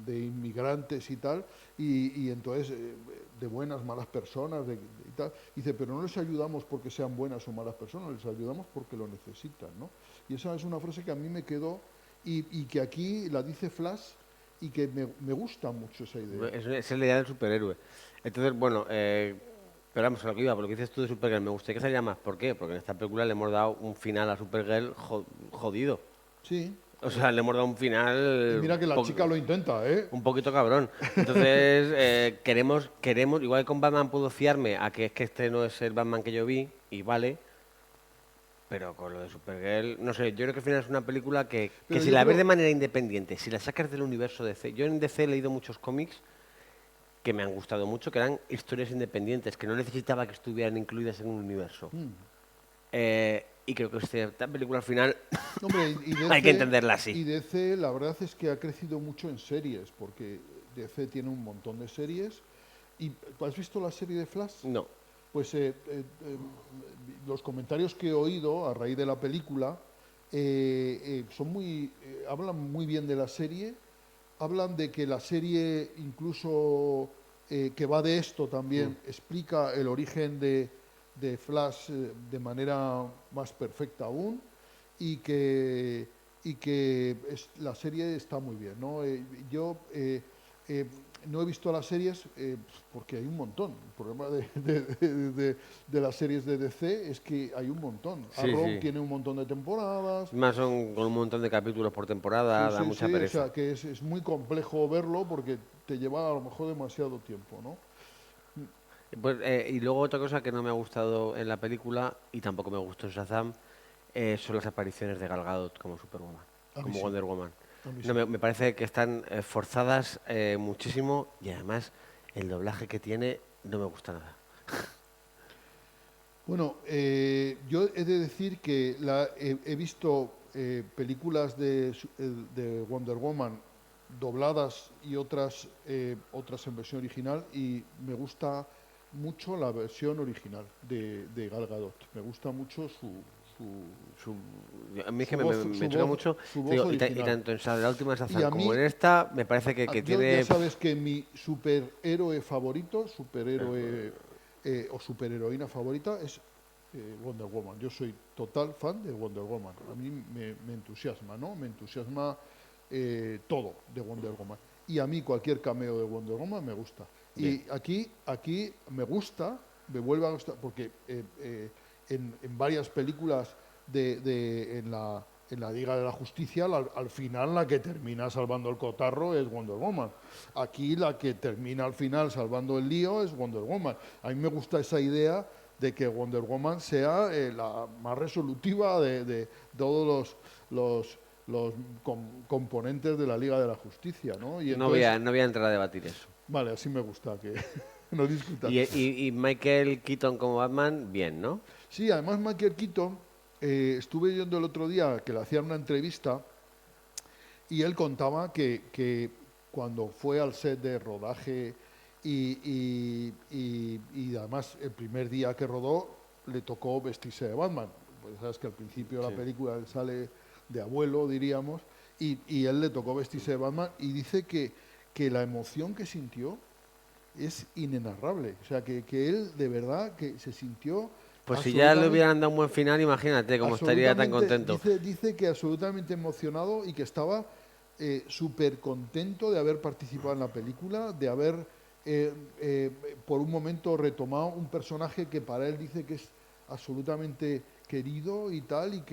de inmigrantes y tal, y entonces de buenas, malas personas, y tal. Dice, pero no les ayudamos porque sean buenas o malas personas, les ayudamos porque lo necesitan, ¿no? Y esa es una frase que a mí me quedó y que aquí la dice Flash y que me gusta mucho esa idea. Es la idea del superhéroe. Entonces, bueno, pero vamos, a lo que iba, por lo que dices tú de Supergirl, me gustaría que saliera más. ¿Por qué? Porque en esta película le hemos dado un final a Supergirl jodido. Sí, O sea, le hemos dado un y final mira que la chica lo intenta, ¿eh? un poquito cabrón. Entonces, queremos, igual que con Batman puedo fiarme a que es que este no es el Batman que yo vi, y vale, pero con lo de Supergirl, no sé, yo creo que al final es una película que Pero si yo la ves creo, de manera independiente, si la sacas del universo DC, yo en DC he leído muchos cómics que me han gustado mucho, que eran historias independientes, que no necesitaba que estuvieran incluidas en un universo. Y creo que esta película al final hombre, hay que entenderla así. y DC la verdad es que ha crecido mucho en series, porque DC tiene un montón de series. ¿Y has visto la serie de Flash? No. Pues los comentarios que he oído a raíz de la película hablan muy bien de la serie, hablan de que la serie incluso que va de esto también explica el origen de Flash de manera más perfecta aún y que la serie está muy bien, ¿no? Yo eh, no he visto las series porque hay un montón. El problema de las series de DC es que hay un montón. Sí, Arrow sí. tiene un montón de temporadas. Más son con un montón de capítulos por temporada, Sí, da sí, mucha sí. O pereza. sea, que es muy complejo verlo porque te lleva a lo mejor demasiado tiempo, ¿no? Pues, y luego otra cosa que no me ha gustado en la película, y tampoco me gustó en Shazam, son las apariciones de Gal Gadot como Superwoman, A mí como sí. Wonder Woman. A mí No, sí. me parece que están forzadas muchísimo y además el doblaje que tiene no me gusta nada. Bueno, yo he de decir que he visto películas de Wonder Woman dobladas y otras en versión original y me gusta mucho la versión original de Gal Gadot. Me gusta mucho Su- a mí es que su voz, me choca mucho, su te voz digo, y original. tanto en la última Y Shazam a como mí, en esta, me parece que yo ya tiene... sabes que mi superhéroe favorito, superhéroe o superheroína favorita es Wonder Woman. Yo soy total fan de Wonder Woman. A mí me entusiasma, ¿no? Me entusiasma todo de Wonder Woman. Y a mí cualquier cameo de Wonder Woman me gusta. Bien. Y aquí me gusta me vuelve a gustar, porque en varias películas en la Liga de la Justicia, al final la que termina salvando el cotarro es Wonder Woman. Aquí la que termina al final salvando el lío es Wonder Woman. A mí me gusta esa idea de que Wonder Woman sea la más resolutiva de todos los componentes de la Liga de la Justicia, ¿no? Y No voy entonces, no voy a entrar a debatir eso. vale, así me gusta que no discutas. Y Michael Keaton como Batman, bien, ¿no? Sí, además Michael Keaton, estuve viendo el otro día que le hacían una entrevista y él contaba que cuando fue al set de rodaje y además el primer día que rodó le tocó vestirse de Batman. Pues sabes que al principio de Sí. la película él sale de abuelo, diríamos, y él le tocó vestirse de Batman y dice que la emoción que sintió es inenarrable. O sea, que él de verdad que se sintió Pues si ya le absolutamente, hubieran dado un buen final, imagínate cómo estaría tan contento. dice que absolutamente emocionado y que estaba súper contento de haber participado en la película, de haber eh, eh, por un momento retomado un personaje que para él dice que es absolutamente querido y tal,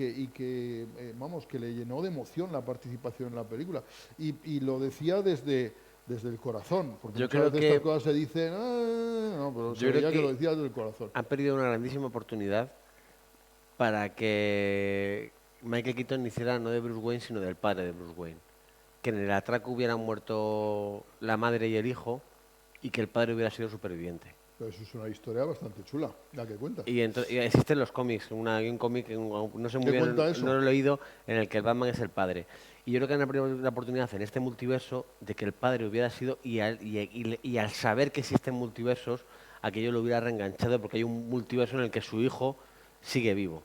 vamos, que le llenó de emoción la participación en la película. Y lo decía desde el corazón, porque Yo muchas creo veces estas que, cosas se dicen, no, pero se yo creo veía que lo que decía desde el corazón. han perdido una grandísima oportunidad para que Michael Keaton hiciera no de Bruce Wayne, sino del padre de Bruce Wayne. Que en el atraco hubieran muerto la madre y el hijo y que el padre hubiera sido superviviente. Pero eso es una historia bastante chula, la que cuentas. Y existen los cómics, hay un cómic, no sé muy ¿Qué bien, cuenta no eso? lo he leído, en el que el Batman es el padre. Y yo creo que han perdido la oportunidad en este multiverso de que el padre hubiera sido, y al saber que existen multiversos, aquello lo hubiera reenganchado porque hay un multiverso en el que su hijo sigue vivo.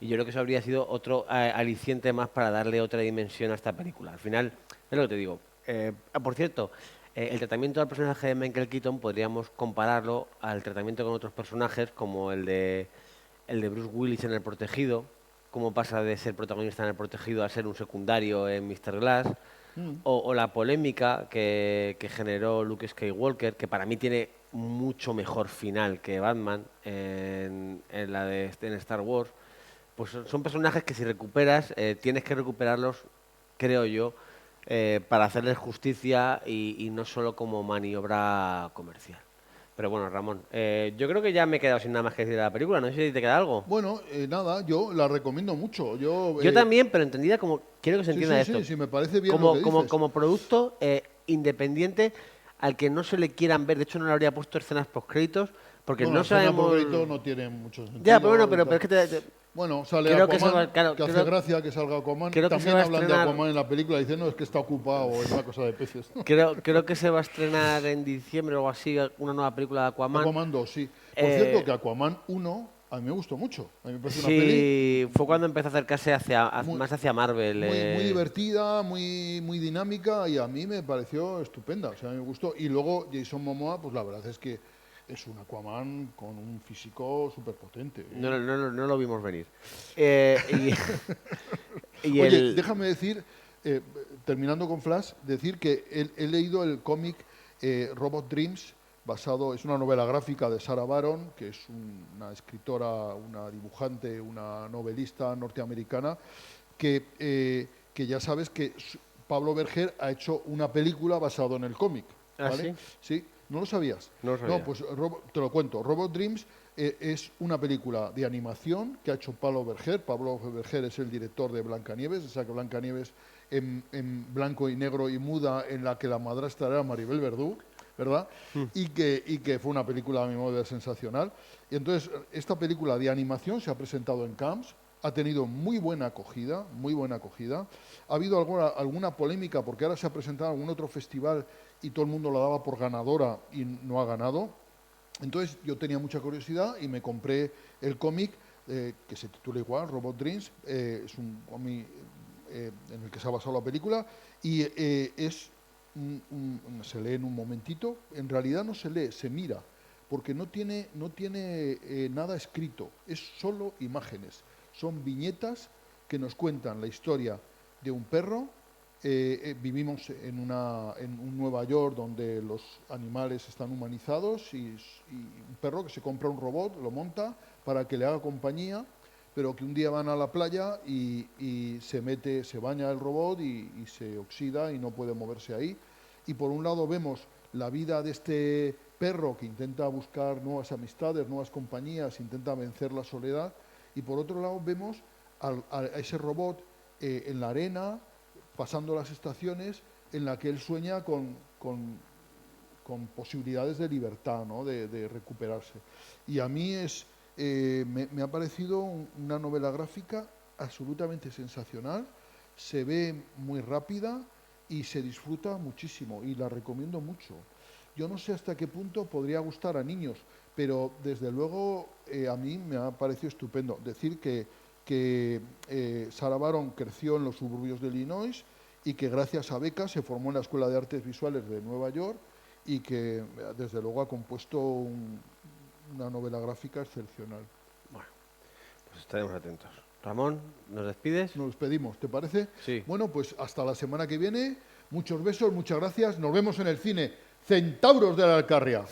Y yo creo que eso habría sido otro aliciente más para darle otra dimensión a esta película. Al final, es lo que te digo. Por cierto, el tratamiento del personaje de Michael Keaton podríamos compararlo al tratamiento con otros personajes, como el de Bruce Willis en El Protegido, cómo pasa de ser protagonista en El Protegido a ser un secundario en Mr. Glass, Mm. o la polémica que generó Luke Skywalker, que para mí tiene mucho mejor final que Batman en Star Wars. Pues son personajes que si recuperas, tienes que recuperarlos, creo yo, para hacerles justicia y no solo como maniobra comercial. Pero bueno, Ramón, yo creo que ya me he quedado sin nada más que decir de la película. No sé si te queda algo. Bueno, nada, yo la recomiendo mucho. Yo también, pero entendida como, quiero que se Sí, entienda sí, esto, sí, sí, me parece bien lo que dices. como producto independiente al que no se le quieran ver. De hecho, no le habría puesto escenas post-créditos porque Bueno, la no escena por sabemos... crédito no tiene mucho Ya, pero bueno, sentido y pero tal. es que Bueno, sale creo que se va, Aquaman, claro, que hace gracia que salga Aquaman. creo que se También va a hablan de estrenar... Aquaman en la película, dicen, no, es que está ocupado, es una cosa de peces. Creo que se va a estrenar en diciembre o algo así una nueva película de Aquaman. Aquaman 2, sí. Por cierto, Eh, que Aquaman 1 a mí me gustó mucho. A mí me parece una peli sí, fue cuando empezó a acercarse muy, más hacia Marvel. muy divertida, muy dinámica y a mí me pareció estupenda. O sea, a mí me gustó. Y luego Jason Momoa, pues la verdad es que es un Aquaman con un físico súper potente. No lo vimos venir. Eh, y Oye, el... déjame decir, eh, terminando con Flash, decir que he leído el cómic Robot Dreams, es una novela gráfica de Sarah Baron, que es una escritora, una dibujante, una novelista norteamericana, que ya sabes que Pablo Berger ha hecho una película basada en el cómic, ¿Ah, ¿vale? sí? Sí, ¿no lo sabías? No lo No, sabía. pues te lo cuento. Robot Dreams es una película de animación que ha hecho Pablo Berger. Pablo Berger es el director de Blancanieves, o sea que Blancanieves en blanco y negro y muda, en la que la madrastra era Maribel Verdú, ¿verdad? Y que fue una película a mi modo de ver sensacional. Y entonces esta película de animación se ha presentado en Cannes, ha tenido muy buena acogida, muy buena acogida. Ha habido alguna polémica porque ahora se ha presentado en algún otro festival y todo el mundo la daba por ganadora y no ha ganado. Entonces yo tenía mucha curiosidad y me compré el cómic que se titula igual, Robot Dreams, es un cómic en el que se ha basado la película y se lee en un momentito, en realidad no se lee, se mira, porque no tiene nada escrito, es solo imágenes, son viñetas que nos cuentan la historia de un perro vivimos en un Nueva York donde los animales están humanizados y un perro que se compra un robot, lo monta para que le haga compañía, pero que un día van a la playa y se baña el robot y se oxida y no puede moverse ahí. Y por un lado vemos la vida de este perro que intenta buscar nuevas amistades, nuevas compañías, intenta vencer la soledad, y por otro lado vemos a ese robot en la arena, pasando las estaciones, en la que él sueña con posibilidades de libertad, ¿no? de recuperarse. Y a mí me ha parecido una novela gráfica absolutamente sensacional, se ve muy rápida y se disfruta muchísimo, y la recomiendo mucho. Yo no sé hasta qué punto podría gustar a niños, pero desde luego a mí me ha parecido estupendo. Decir que Sarah Baron creció en los suburbios de Illinois y que gracias a becas se formó en la Escuela de Artes Visuales de Nueva York y que desde luego ha compuesto una novela gráfica excepcional. Bueno, pues estaremos atentos. Ramón, ¿nos despides? Nos despedimos, ¿te parece? Sí. Bueno, pues hasta la semana que viene. Muchos besos, muchas gracias. Nos vemos en el cine. Centauros de la Alcarria.